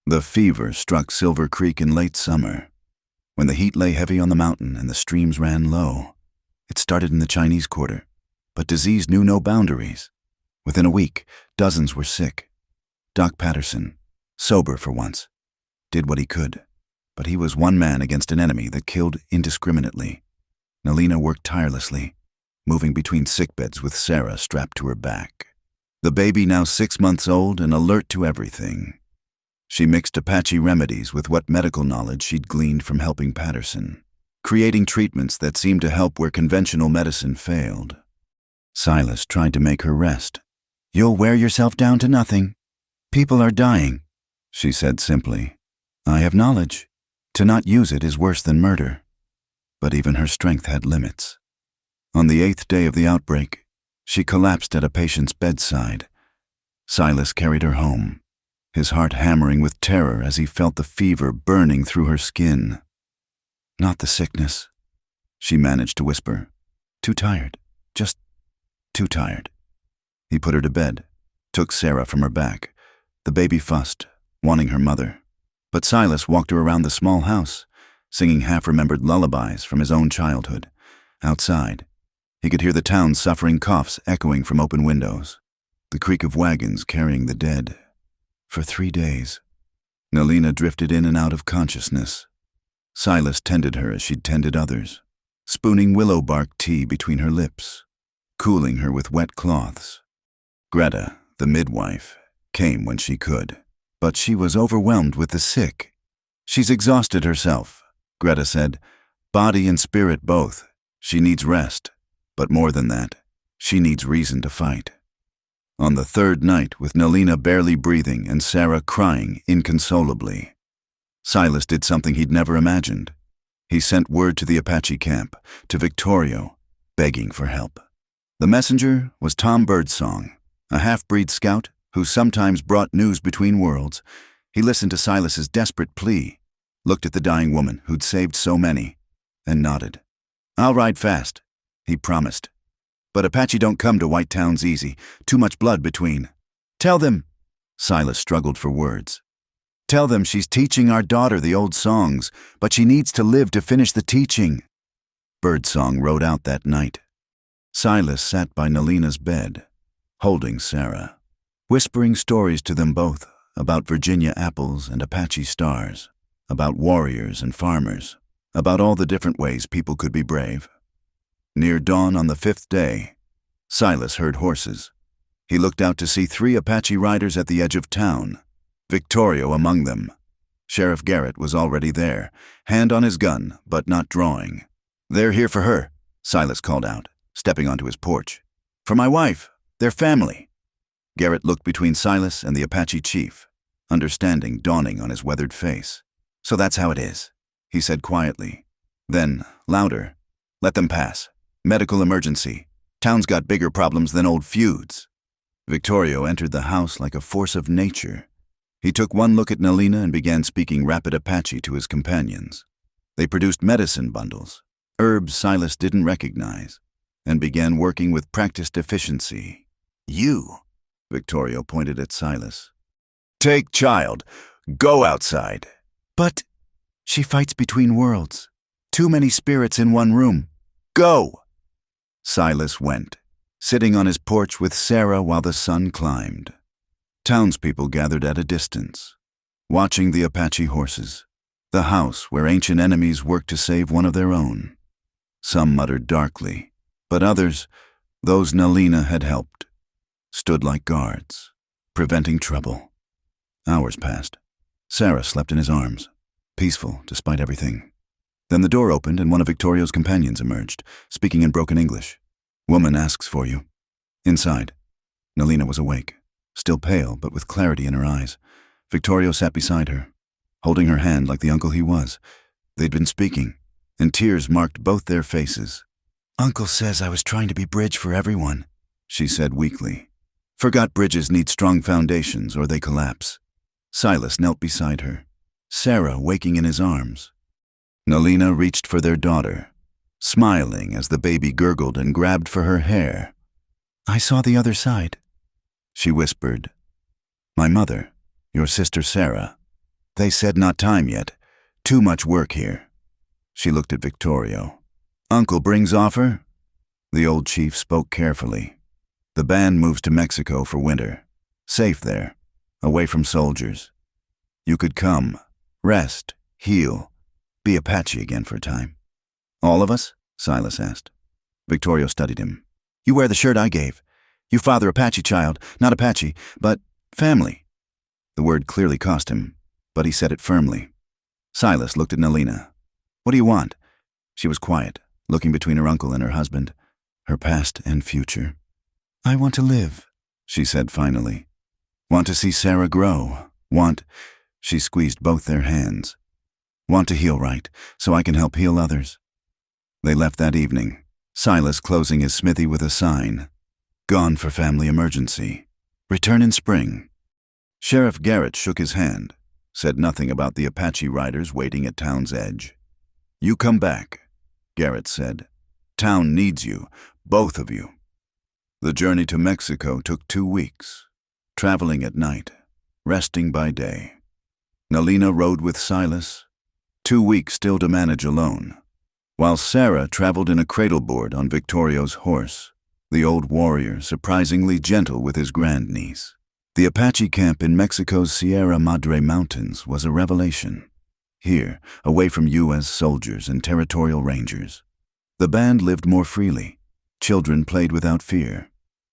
The fever struck Silver Creek in late summer, when the heat lay heavy on the mountain and the streams ran low. It started in the Chinese Quarter, but disease knew no boundaries. Within a week, dozens were sick. Doc Patterson, sober for once, did what he could, but he was one man against an enemy that killed indiscriminately. Nalina worked tirelessly, moving between sickbeds with Sarah strapped to her back. The baby, now 6 months old and alert to everything. She mixed Apache remedies with what medical knowledge she'd gleaned from helping Patterson, creating treatments that seemed to help where conventional medicine failed. Silas tried to make her rest. "You'll wear yourself down to nothing. People are dying," she said simply. "I have knowledge. To not use it is worse than murder." But even her strength had limits. On the 8th day of the outbreak, she collapsed at a patient's bedside. Silas carried her home, his heart hammering with terror as he felt the fever burning through her skin. "Not the sickness," she managed to whisper. "Too tired. Just too tired." He put her to bed, took Sarah from her back. The baby fussed, wanting her mother. But Silas walked her around the small house, singing half-remembered lullabies from his own childhood. Outside, he could hear the town's suffering coughs echoing from open windows, the creak of wagons carrying the dead. For 3 days, Nalina drifted in and out of consciousness. Silas tended her as she'd tended others, spooning willow bark tea between her lips, cooling her with wet cloths. Greta, the midwife, came when she could, but she was overwhelmed with the sick. "She's exhausted herself," Greta said. "Body and spirit both. She needs rest, but more than that, she needs reason to fight." On the 3rd night, with Nalina barely breathing and Sarah crying inconsolably, Silas did something he'd never imagined. He sent word to the Apache camp, to Victorio, begging for help. The messenger was Tom Birdsong, a half-breed scout who sometimes brought news between worlds. He listened to Silas's desperate plea, looked at the dying woman who'd saved so many, and nodded. "I'll ride fast," he promised. "But Apache don't come to white towns easy, too much blood between. Tell them," Silas struggled for words. "Tell them she's teaching our daughter the old songs, but she needs to live to finish the teaching." Birdsong rode out that night. Silas sat by Nalina's bed, holding Sarah, whispering stories to them both about Virginia apples and Apache stars, about warriors and farmers, about all the different ways people could be brave. Near dawn on the 5th day, Silas heard horses. He looked out to see 3 Apache riders at the edge of town, Victorio among them. Sheriff Garrett was already there, hand on his gun, but not drawing. "They're here for her," Silas called out, stepping onto his porch. "For my wife, their family." Garrett looked between Silas and the Apache chief, understanding dawning on his weathered face. "So that's how it is," he said quietly. Then, louder, "Let them pass. Medical emergency. Town's got bigger problems than old feuds." Victorio entered the house like a force of nature. He took one look at Nalina and began speaking rapid Apache to his companions. They produced medicine bundles, herbs Silas didn't recognize, and began working with practiced efficiency. "You," Victorio pointed at Silas. "Take child. Go outside." "But she fights between worlds. Too many spirits in one room. Go." Silas went, sitting on his porch with Sarah while the sun climbed. Townspeople gathered at a distance, watching the Apache horses, the house where ancient enemies worked to save one of their own. Some muttered darkly, but others, those Nalina had helped, stood like guards, preventing trouble. Hours passed. Sarah slept in his arms, peaceful despite everything. Then the door opened and one of Victorio's companions emerged, speaking in broken English. "Woman asks for you." Inside, Nalina was awake, still pale but with clarity in her eyes. Victorio sat beside her, holding her hand like the uncle he was. They'd been speaking, and tears marked both their faces. "Uncle says I was trying to be bridge for everyone," she said weakly. "Forgot bridges need strong foundations or they collapse." Silas knelt beside her, Sarah waking in his arms. Nalina reached for their daughter, smiling as the baby gurgled and grabbed for her hair. "I saw the other side," she whispered. "My mother, your sister Sarah. They said not time yet. Too much work here." She looked at Victorio. "Uncle brings offer?" The old chief spoke carefully. "The band moves to Mexico for winter. Safe there, away from soldiers. You could come, rest, heal, be Apache again for a time." "All of us?" Silas asked. Victorio studied him. "You wear the shirt I gave. You father Apache child, not Apache, but family." The word clearly cost him, but he said it firmly. Silas looked at Nalina. "What do you want?" She was quiet, looking between her uncle and her husband, her past and future. "I want to live," she said finally. "Want to see Sarah grow. She squeezed both their hands. "Want to heal right, so I can help heal others." They left that evening, Silas closing his smithy with a sign. "Gone for family emergency. Return in spring." Sheriff Garrett shook his hand, said nothing about the Apache riders waiting at town's edge. "You come back," Garrett said. "Town needs you, both of you." The journey to Mexico took 2 weeks, traveling at night, resting by day. Nalina rode with Silas, 2 weeks still to manage alone, while Sarah traveled in a cradleboard on Victorio's horse, the old warrior surprisingly gentle with his grandniece. The Apache camp in Mexico's Sierra Madre Mountains was a revelation. Here, away from U.S. soldiers and territorial rangers, the band lived more freely. Children played without fear.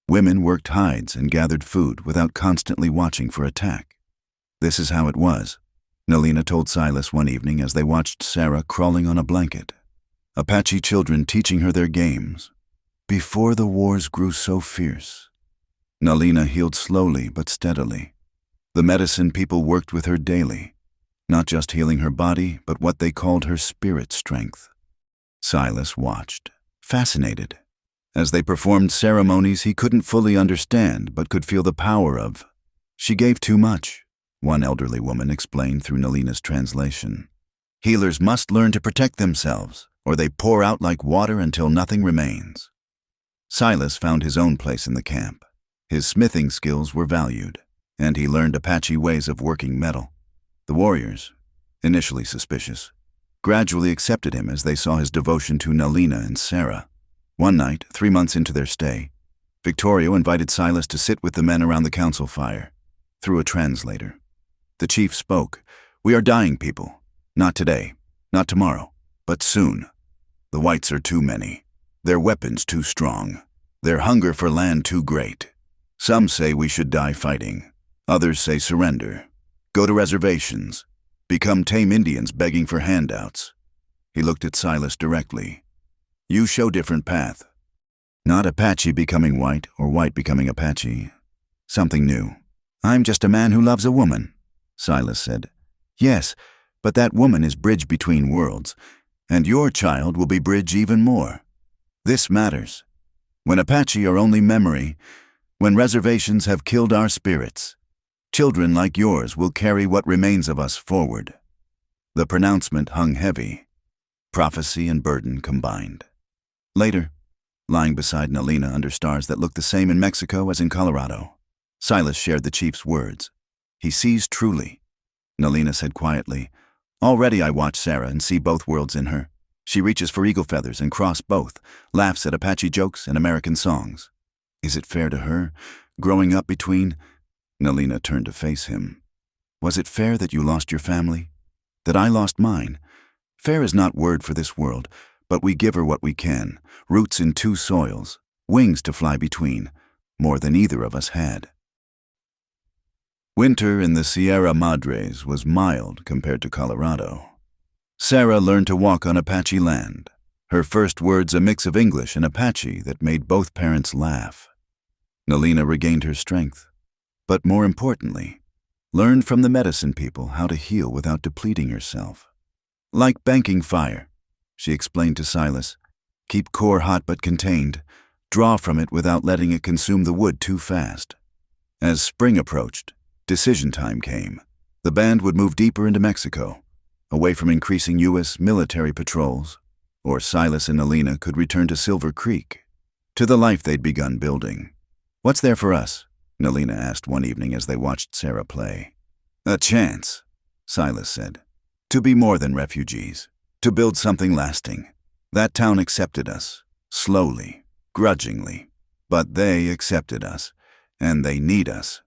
Women worked hides and gathered food without constantly watching for attack. "This is how it was," Nalina told Silas one evening as they watched Sarah crawling on a blanket. Apache children teaching her their games, before the wars grew so fierce. Nalina healed slowly but steadily. The medicine people worked with her daily, not just healing her body, but what they called her spirit strength. Silas watched, fascinated. As they performed ceremonies he couldn't fully understand but could feel the power of. "She gave too much," one elderly woman explained through Nalina's translation. "Healers must learn to protect themselves, or they pour out like water until nothing remains." Silas found his own place in the camp. His smithing skills were valued, and he learned Apache ways of working metal. The warriors, initially suspicious, gradually accepted him as they saw his devotion to Nalina and Sarah. One night, 3 months into their stay, Victorio invited Silas to sit with the men around the council fire, through a translator. The chief spoke. "We are dying people. Not today, not tomorrow, but soon. The whites are too many. Their weapons too strong. Their hunger for land too great. Some say we should die fighting. Others say surrender. Go to reservations. Become tame Indians begging for handouts." He looked at Silas directly. "You show different path. Not Apache becoming white or white becoming Apache. Something new." "I'm just a man who loves a woman," Silas said. "Yes, but that woman is bridge between worlds, and your child will be bridge even more. This matters. When Apache are only memory, when reservations have killed our spirits, children like yours will carry what remains of us forward." The pronouncement hung heavy, prophecy and burden combined. Later, lying beside Nalina under stars that looked the same in Mexico as in Colorado, Silas shared the chief's words. "He sees truly," Nalina said quietly. "Already I watch Sarah and see both worlds in her. She reaches for eagle feathers and cross both, laughs at Apache jokes and American songs. Is it fair to her, growing up between—" Nalina turned to face him. "Was it fair that you lost your family? That I lost mine? Fair is not word for this world, but we give her what we can, roots in 2 soils, wings to fly between, more than either of us had." Winter in the Sierra Madres was mild compared to Colorado. Sarah learned to walk on Apache land, her first words a mix of English and Apache that made both parents laugh. Nalina regained her strength, but more importantly, Learned from the medicine people how to heal without depleting yourself. Like banking fire, she explained to Silas. Keep core hot but contained. Draw from it without letting it consume the wood too fast. As spring approached, decision time came. The band would move deeper into Mexico, away from increasing U.S. military patrols, or Silas and Nalina could return to Silver Creek, to the life they'd begun building. "What's there for us?" Nalina asked one evening as they watched Sarah play. "A chance," Silas said. "To be more than refugees, to build something lasting. That town accepted us, slowly, grudgingly, but they accepted us, and they need us."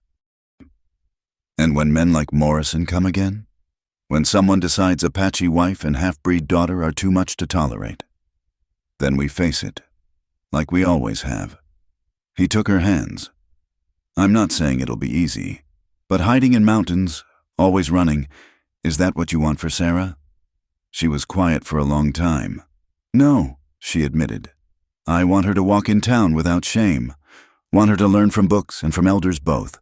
And when men like Morrison come again? When someone decides Apache wife and half-breed daughter are too much to tolerate? Then we face it, like we always have. He took her hands. "I'm not saying it'll be easy, but hiding in mountains, always running, is that what you want for Sarah?" She was quiet for a long time. "No," she admitted. "I want her to walk in town without shame. Want her to learn from books and from elders both.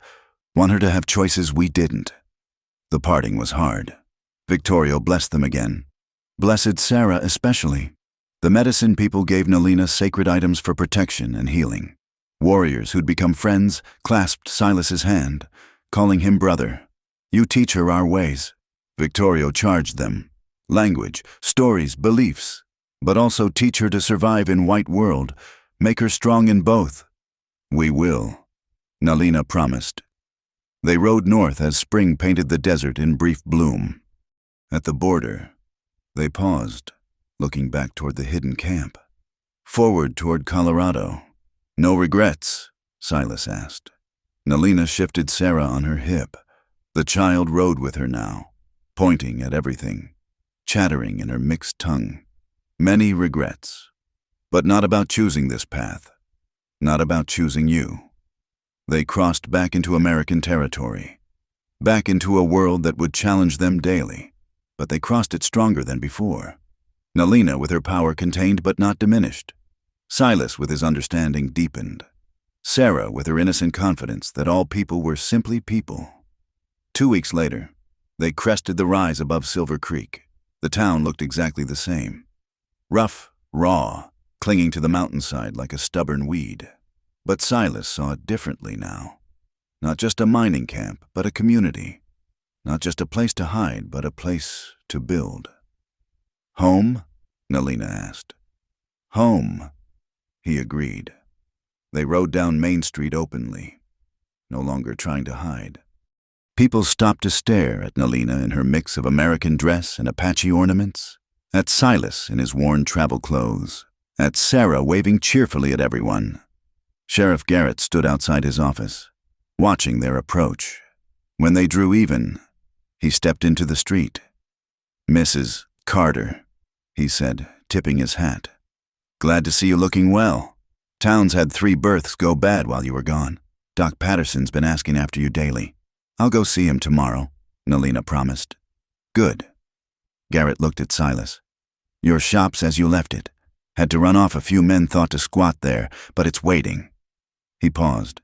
Want her to have choices we didn't." The parting was hard. Victorio blessed them again. Blessed Sarah especially. The medicine people gave Nalina sacred items for protection and healing. Warriors who'd become friends clasped Silas's hand, calling him brother. "You teach her our ways." Victorio charged them. Language, stories, beliefs, but also teach her to survive in white world, make her strong in both. "We will," Nalina promised. They rode north as spring painted the desert in brief bloom. At the border, they paused, looking back toward the hidden camp. Forward toward Colorado. "No regrets?" Silas asked. Nalina shifted Sarah on her hip. The child rode with her now, pointing at everything, chattering in her mixed tongue. "Many regrets, but not about choosing this path, not about choosing you." They crossed back into American territory, back into a world that would challenge them daily, but they crossed it stronger than before. Nalina with her power contained but not diminished. Silas with his understanding deepened. Sarah with her innocent confidence that all people were simply people. 2 weeks later, they crested the rise above Silver Creek. The town looked exactly the same. Rough, raw, clinging to the mountainside like a stubborn weed. But Silas saw it differently now. Not just a mining camp, but a community. Not just a place to hide, but a place to build. "Home?" Nalina asked. "Home," he agreed. They rode down Main Street openly, no longer trying to hide. People stopped to stare at Nalina in her mix of American dress and Apache ornaments, at Silas in his worn travel clothes, at Sarah waving cheerfully at everyone. Sheriff Garrett stood outside his office, watching their approach. When they drew even, he stepped into the street. "Mrs. Carter," he said, tipping his hat. "Glad to see you looking well. Town's had 3 births go bad while you were gone. Doc Patterson's been asking after you daily. I'll go see him tomorrow," Nalina promised. "Good." Garrett looked at Silas. "Your shop's as you left it. Had to run off a few men thought to squat there, but it's waiting." He paused.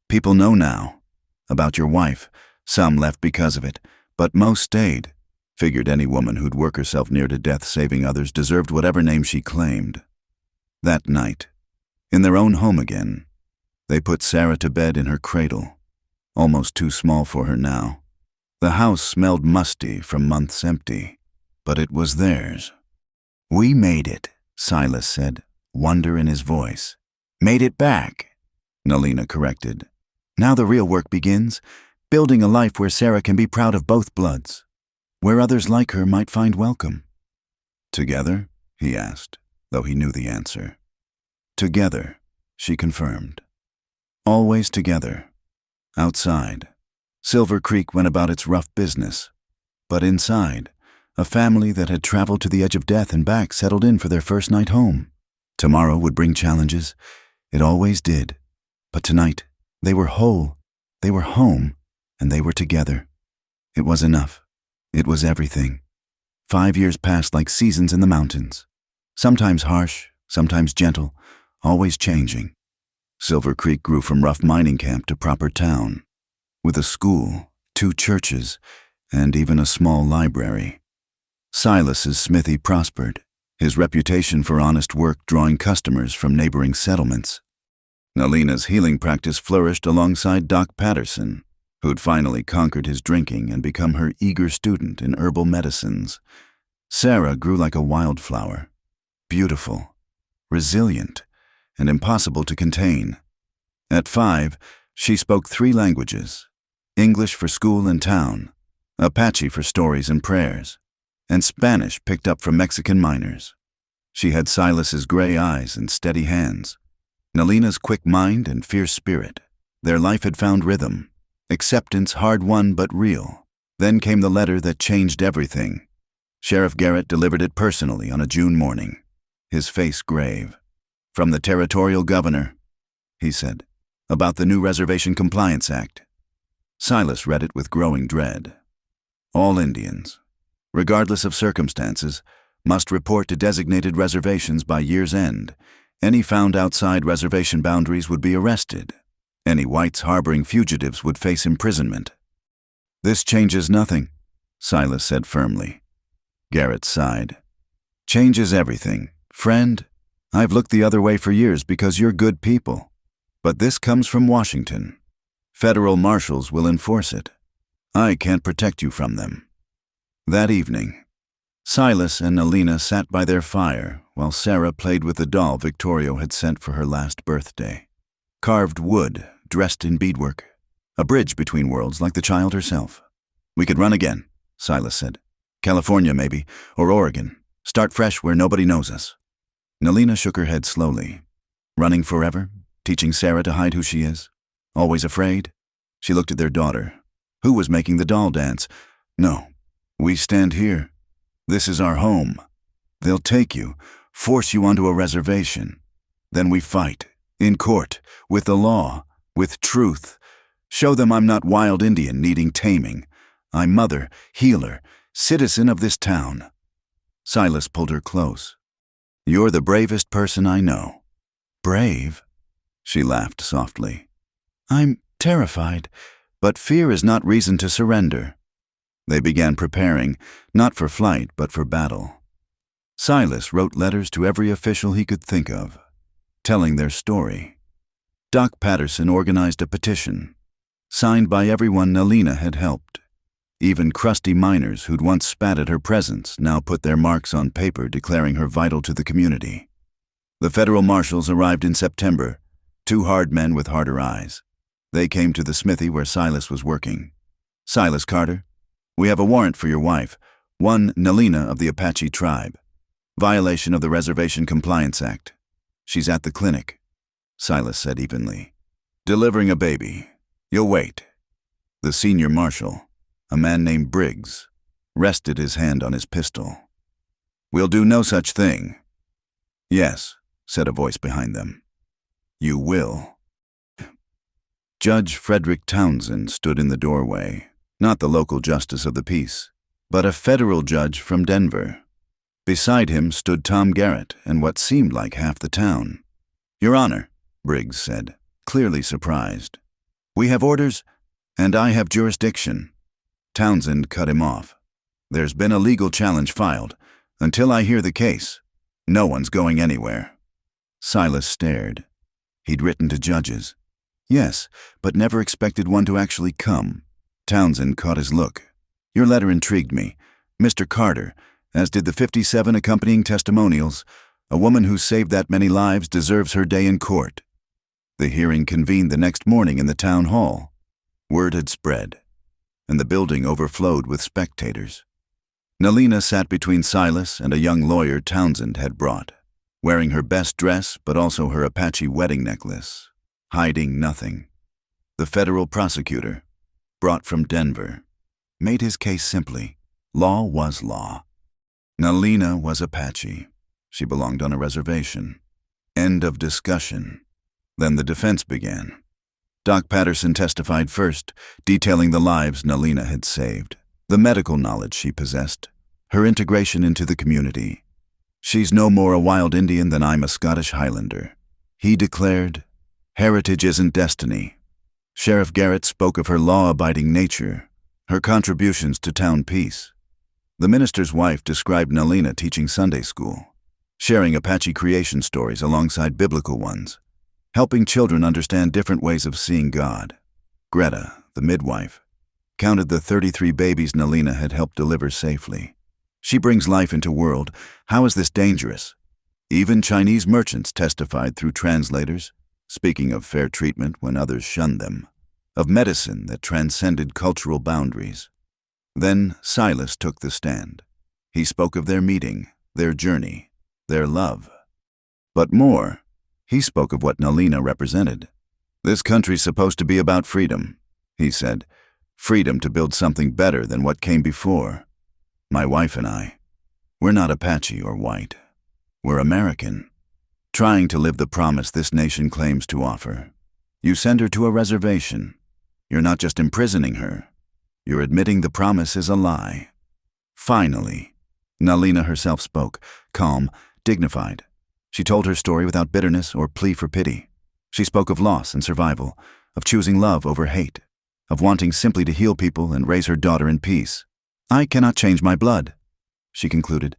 "People know now. About your wife. Some left because of it, but most stayed. Figured any woman who'd work herself near to death saving others deserved whatever name she claimed." That night, in their own home again, they put Sarah to bed in her cradle, almost too small for her now. The house smelled musty from months empty, but it was theirs. "We made it," Silas said, wonder in his voice. "Made it back," Nalina corrected. "Now the real work begins, building a life where Sarah can be proud of both bloods, where others like her might find welcome." "Together?" he asked, though he knew the answer. "Together," she confirmed. "Always together. Outside, Silver Creek went about its rough business, but inside, a family that had traveled to the edge of death and back settled in for their first night home. Tomorrow would bring challenges. It always did. But tonight, they were whole. They were home, and they were together. It was enough. It was everything. 5 years passed like seasons in the mountains. Sometimes harsh, sometimes gentle, always changing. Silver Creek grew from rough mining camp to proper town, with a school, 2 churches, and even a small library. Silas's smithy prospered, his reputation for honest work drawing customers from neighboring settlements. Nalina's healing practice flourished alongside Doc Patterson, who'd finally conquered his drinking and become her eager student in herbal medicines. Sarah grew like a wildflower, beautiful, resilient, and impossible to contain. At 5, she spoke 3 languages: English for school and town, Apache for stories and prayers, and Spanish picked up from Mexican miners. She had Silas's gray eyes and steady hands, Nalina's quick mind and fierce spirit. Their life had found rhythm, acceptance hard-won but real. Then came the letter that changed everything. Sheriff Garrett delivered it personally on a June morning, his face grave. "From the territorial governor," he said, "about the new Reservation Compliance Act." Silas read it with growing dread. All Indians, regardless of circumstances, must report to designated reservations by year's end. Any found outside reservation boundaries would be arrested. Any whites harboring fugitives would face imprisonment. "This changes nothing," Silas said firmly. Garrett sighed. "Changes everything. Friend, I've looked the other way for years because you're good people. But this comes from Washington. Federal marshals will enforce it. I can't protect you from them." That evening, Silas and Nalina sat by their fire while Sarah played with the doll Victorio had sent for her last birthday. Carved wood, dressed in beadwork. A bridge between worlds like the child herself. "We could run again," Silas said. "California, maybe, or Oregon. Start fresh where nobody knows us." Nalina shook her head slowly. "Running forever? Teaching Sarah to hide who she is? Always afraid?" She looked at their daughter. "Who was making the doll dance? No. We stand here. This is our home. They'll take you, force you onto a reservation. Then we fight, in court, with the law, with truth. Show them I'm not wild Indian needing taming. I'm mother, healer, citizen of this town." Silas pulled her close. "You're the bravest person I know." "Brave?" She laughed softly. "I'm terrified, but fear is not reason to surrender." They began preparing, not for flight, but for battle. Silas wrote letters to every official he could think of, telling their story. Doc Patterson organized a petition, signed by everyone Nalina had helped. Even crusty miners who'd once spat at her presence now put their marks on paper declaring her vital to the community. The federal marshals arrived in September, 2 hard men with harder eyes. They came to the smithy where Silas was working. "Silas Carter, we have a warrant for your wife, one Nalina of the Apache tribe. Violation of the Reservation Compliance Act. She's at the clinic," Silas said evenly. "Delivering a baby. You'll wait." The senior marshal, a man named Briggs, rested his hand on his pistol. "We'll do no such thing." "Yes," said a voice behind them. "You will." Judge Frederick Townsend stood in the doorway, not the local justice of the peace, but a federal judge from Denver. Beside him stood Tom Garrett and what seemed like half the town. "Your Honor," Briggs said, clearly surprised. "We have orders, and I have jurisdiction." Townsend cut him off. "There's been a legal challenge filed. Until I hear the case, no one's going anywhere." Silas stared. He'd written to judges. Yes, but never expected one to actually come. Townsend caught his look. "Your letter intrigued me, Mr. Carter, as did the 57 accompanying testimonials. A woman who saved that many lives deserves her day in court." The hearing convened the next morning in the town hall. Word had spread, and the building overflowed with spectators. Nalina sat between Silas and a young lawyer Townsend had brought, wearing her best dress but also her Apache wedding necklace, hiding nothing. The federal prosecutor, brought from Denver, made his case simply. Law was law. Nalina was Apache. She belonged on a reservation. End of discussion. Then the defense began. Doc Patterson testified first, detailing the lives Nalina had saved, the medical knowledge she possessed, her integration into the community. "She's no more a wild Indian than I'm a Scottish Highlander," he declared. "Heritage isn't destiny." Sheriff Garrett spoke of her law-abiding nature, Her contributions to town peace. The minister's wife described Nalina teaching Sunday school, sharing Apache creation stories alongside biblical ones, helping children understand different ways of seeing God. Greta, the midwife, counted the 33 babies Nalina had helped deliver safely. She brings life into world. How is this dangerous? Even Chinese merchants testified through translators, speaking of fair treatment when others shunned them, of medicine that transcended cultural boundaries. Then Silas took the stand. He spoke of their meeting, their journey, their love. But more, he spoke of what Nalina represented. This country's supposed to be about freedom, he said. Freedom to build something better than what came before. My wife and I, we're not Apache or white. We're American, trying to live the promise this nation claims to offer. You send her to a reservation. You're not just imprisoning her. You're admitting the promise is a lie. Finally, Nalina herself spoke, calm, dignified. She told her story without bitterness or plea for pity. She spoke of loss and survival, of choosing love over hate, of wanting simply to heal people and raise her daughter in peace. I cannot change my blood, she concluded,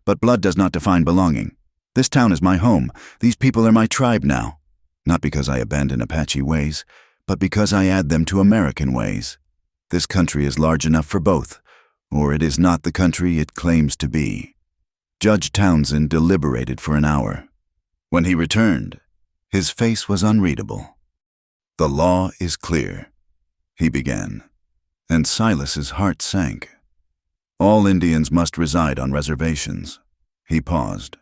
but blood does not define belonging. This town is my home. These people are my tribe now. Not because I abandon Apache ways, but because I add them to American ways. This country is large enough for both, or it is not the country it claims to be. Judge Townsend deliberated for an hour. When he returned, his face was unreadable. The law is clear, he began, and Silas's heart sank. All Indians must reside on reservations. He paused.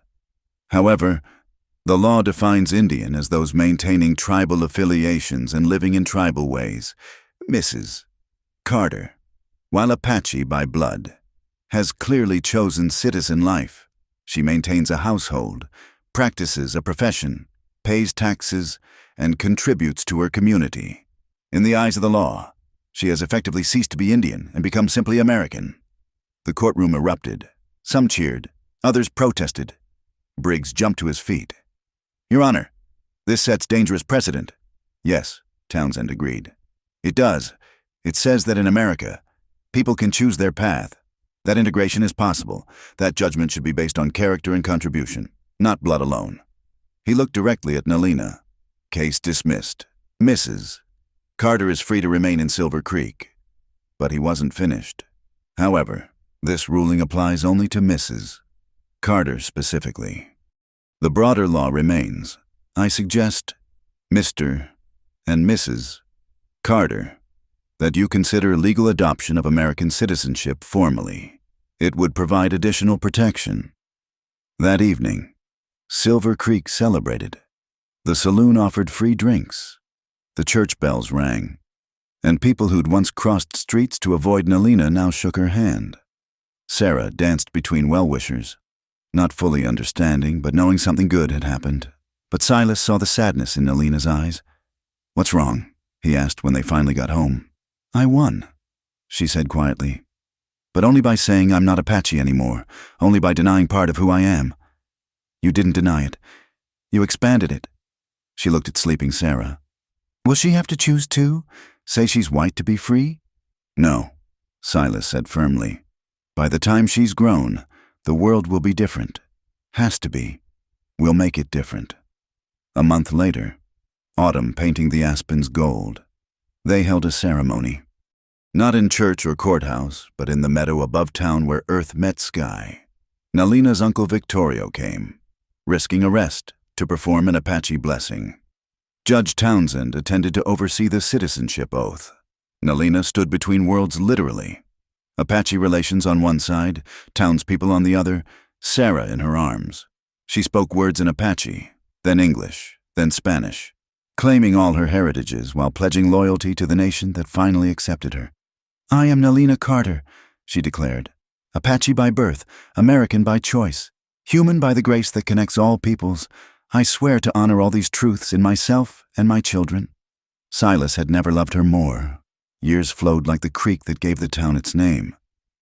However, the law defines Indian as those maintaining tribal affiliations and living in tribal ways. Mrs. Carter, while Apache by blood, has clearly chosen citizen life. She maintains a household, practices a profession, pays taxes, and contributes to her community. In the eyes of the law, she has effectively ceased to be Indian and become simply American. The courtroom erupted. Some cheered, others protested. Briggs jumped to his feet. Your Honor, this sets dangerous precedent. Yes, Townsend agreed. It does. It says that in America, people can choose their path, that integration is possible, that judgment should be based on character and contribution, not blood alone. He looked directly at Nalina. Case dismissed. Mrs. Carter is free to remain in Silver Creek. But he wasn't finished. However, this ruling applies only to Mrs. Carter specifically. The broader law remains. I suggest, Mr. and Mrs. Carter, that you consider legal adoption of American citizenship formally. It would provide additional protection. That evening, Silver Creek celebrated. The saloon offered free drinks. The church bells rang, and people who'd once crossed streets to avoid Nalina now shook her hand. Sarah danced between well-wishers, not fully understanding, but knowing something good had happened. But Silas saw the sadness in Nalina's eyes. What's wrong? He asked when they finally got home. I won, she said quietly. But only by saying I'm not Apache anymore, only by denying part of who I am. You didn't deny it. You expanded it. She looked at sleeping Sarah. Will she have to choose too? Say she's white to be free? No, Silas said firmly. By the time she's grown, the world will be different. Has to be. We'll make it different. A month later, autumn painting the aspens gold, they held a ceremony. Not in church or courthouse, but in the meadow above town where earth met sky. Nalina's uncle Victorio came, risking arrest to perform an Apache blessing. Judge Townsend attended to oversee the citizenship oath. Nalina stood between worlds literally. Apache relations on one side, townspeople on the other, Sarah in her arms. She spoke words in Apache, then English, then Spanish, claiming all her heritages while pledging loyalty to the nation that finally accepted her. I am Nalina Carter, she declared. Apache by birth, American by choice, human by the grace that connects all peoples. I swear to honor all these truths in myself and my children. Silas had never loved her more. Years flowed like the creek that gave the town its name.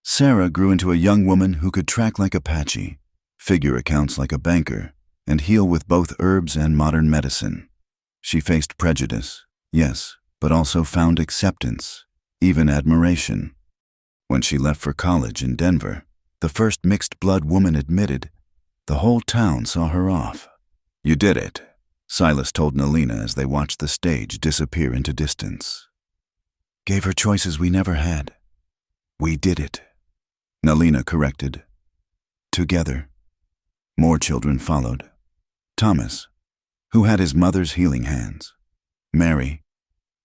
Sarah grew into a young woman who could track like Apache, figure accounts like a banker, and heal with both herbs and modern medicine. She faced prejudice, yes, but also found acceptance, even admiration. When she left for college in Denver, the first mixed-blood woman admitted, the whole town saw her off. "You did it," Silas told Nalina as they watched the stage disappear into distance. "Gave her choices we never had. We did it," Nalina corrected. Together. More children followed. Thomas, who had his mother's healing hands. Mary,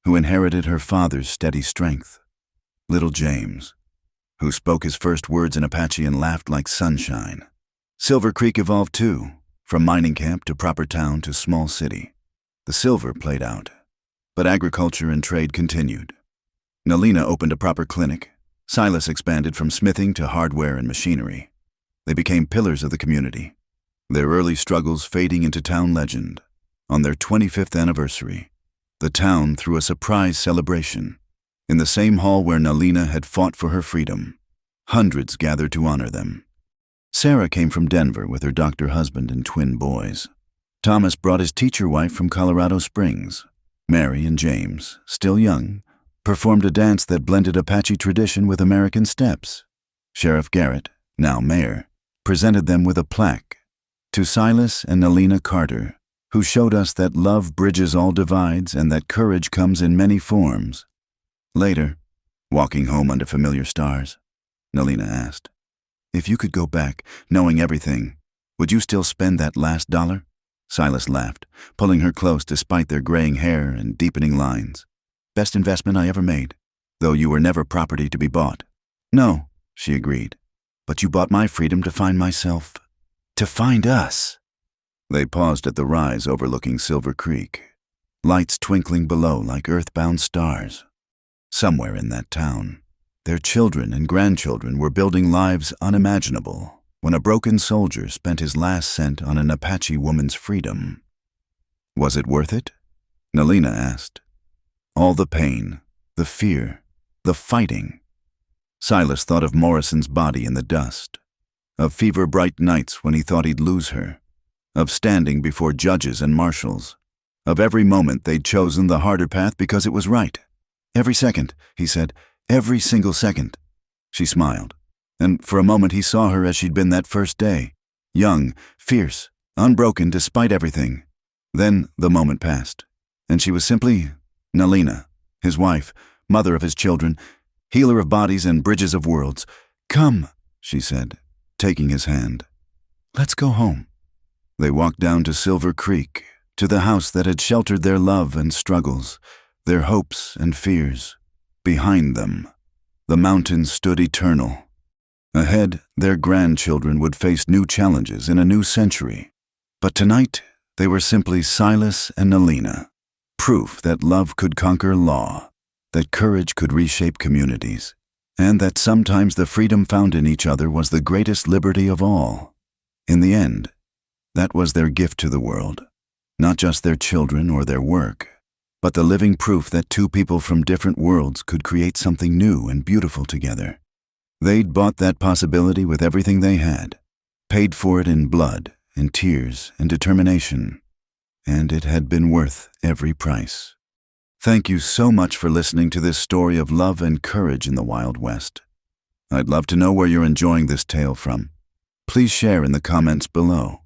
who inherited her father's steady strength. Little James, who spoke his first words in Apache and laughed like sunshine. Silver Creek evolved too, from mining camp to proper town to small city. The silver played out, but agriculture and trade continued. Nalina opened a proper clinic. Silas expanded from smithing to hardware and machinery. They became pillars of the community, their early struggles fading into town legend. On their 25th anniversary, the town threw a surprise celebration. In the same hall where Nalina had fought for her freedom, hundreds gathered to honor them. Sarah came from Denver with her doctor husband and twin boys. Thomas brought his teacher wife from Colorado Springs. Mary and James, still young, performed a dance that blended Apache tradition with American steps. Sheriff Garrett, now mayor, presented them with a plaque. To Silas and Nalina Carter, who showed us that love bridges all divides and that courage comes in many forms. Later, walking home under familiar stars, Nalina asked, "If you could go back, knowing everything, would you still spend that last dollar?" Silas laughed, pulling her close despite their graying hair and deepening lines. "Best investment I ever made, though you were never property to be bought." "No," she agreed, "but you bought my freedom to find myself, to find us." They paused at the rise overlooking Silver Creek, lights twinkling below like earthbound stars. Somewhere in that town, their children and grandchildren were building lives unimaginable when a broken soldier spent his last cent on an Apache woman's freedom. Was it worth it? Nalina asked. All the pain, the fear, the fighting. Silas thought of Morrison's body in the dust, of fever-bright nights when he thought he'd lose her, of standing before judges and marshals, of every moment they'd chosen the harder path because it was right. "Every second," he said, "every single second." She smiled, and for a moment he saw her as she'd been that first day, young, fierce, unbroken despite everything. Then the moment passed, and she was simply Nalina, his wife, mother of his children, healer of bodies and bridges of worlds. "Come," she said, taking his hand. "Let's go home." They walked down to Silver Creek, to the house that had sheltered their love and struggles, their hopes and fears. Behind them, the mountains stood eternal. Ahead, their grandchildren would face new challenges in a new century. But tonight, they were simply Silas and Nalina, proof that love could conquer law, that courage could reshape communities, and that sometimes the freedom found in each other was the greatest liberty of all. In the end, that was their gift to the world, not just their children or their work, but the living proof that two people from different worlds could create something new and beautiful together. They'd bought that possibility with everything they had, paid for it in blood, in tears, and determination, and it had been worth every price. Thank you so much for listening to this story of love and courage in the Wild West. I'd love to know where you're enjoying this tale from. Please share in the comments below.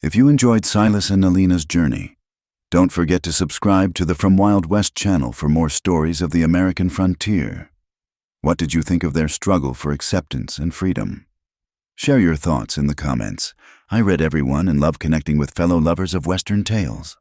If you enjoyed Silas and Nalina's journey, don't forget to subscribe to the From Wild West channel for more stories of the American frontier. What did you think of their struggle for acceptance and freedom? Share your thoughts in the comments. I read every one and love connecting with fellow lovers of Western tales.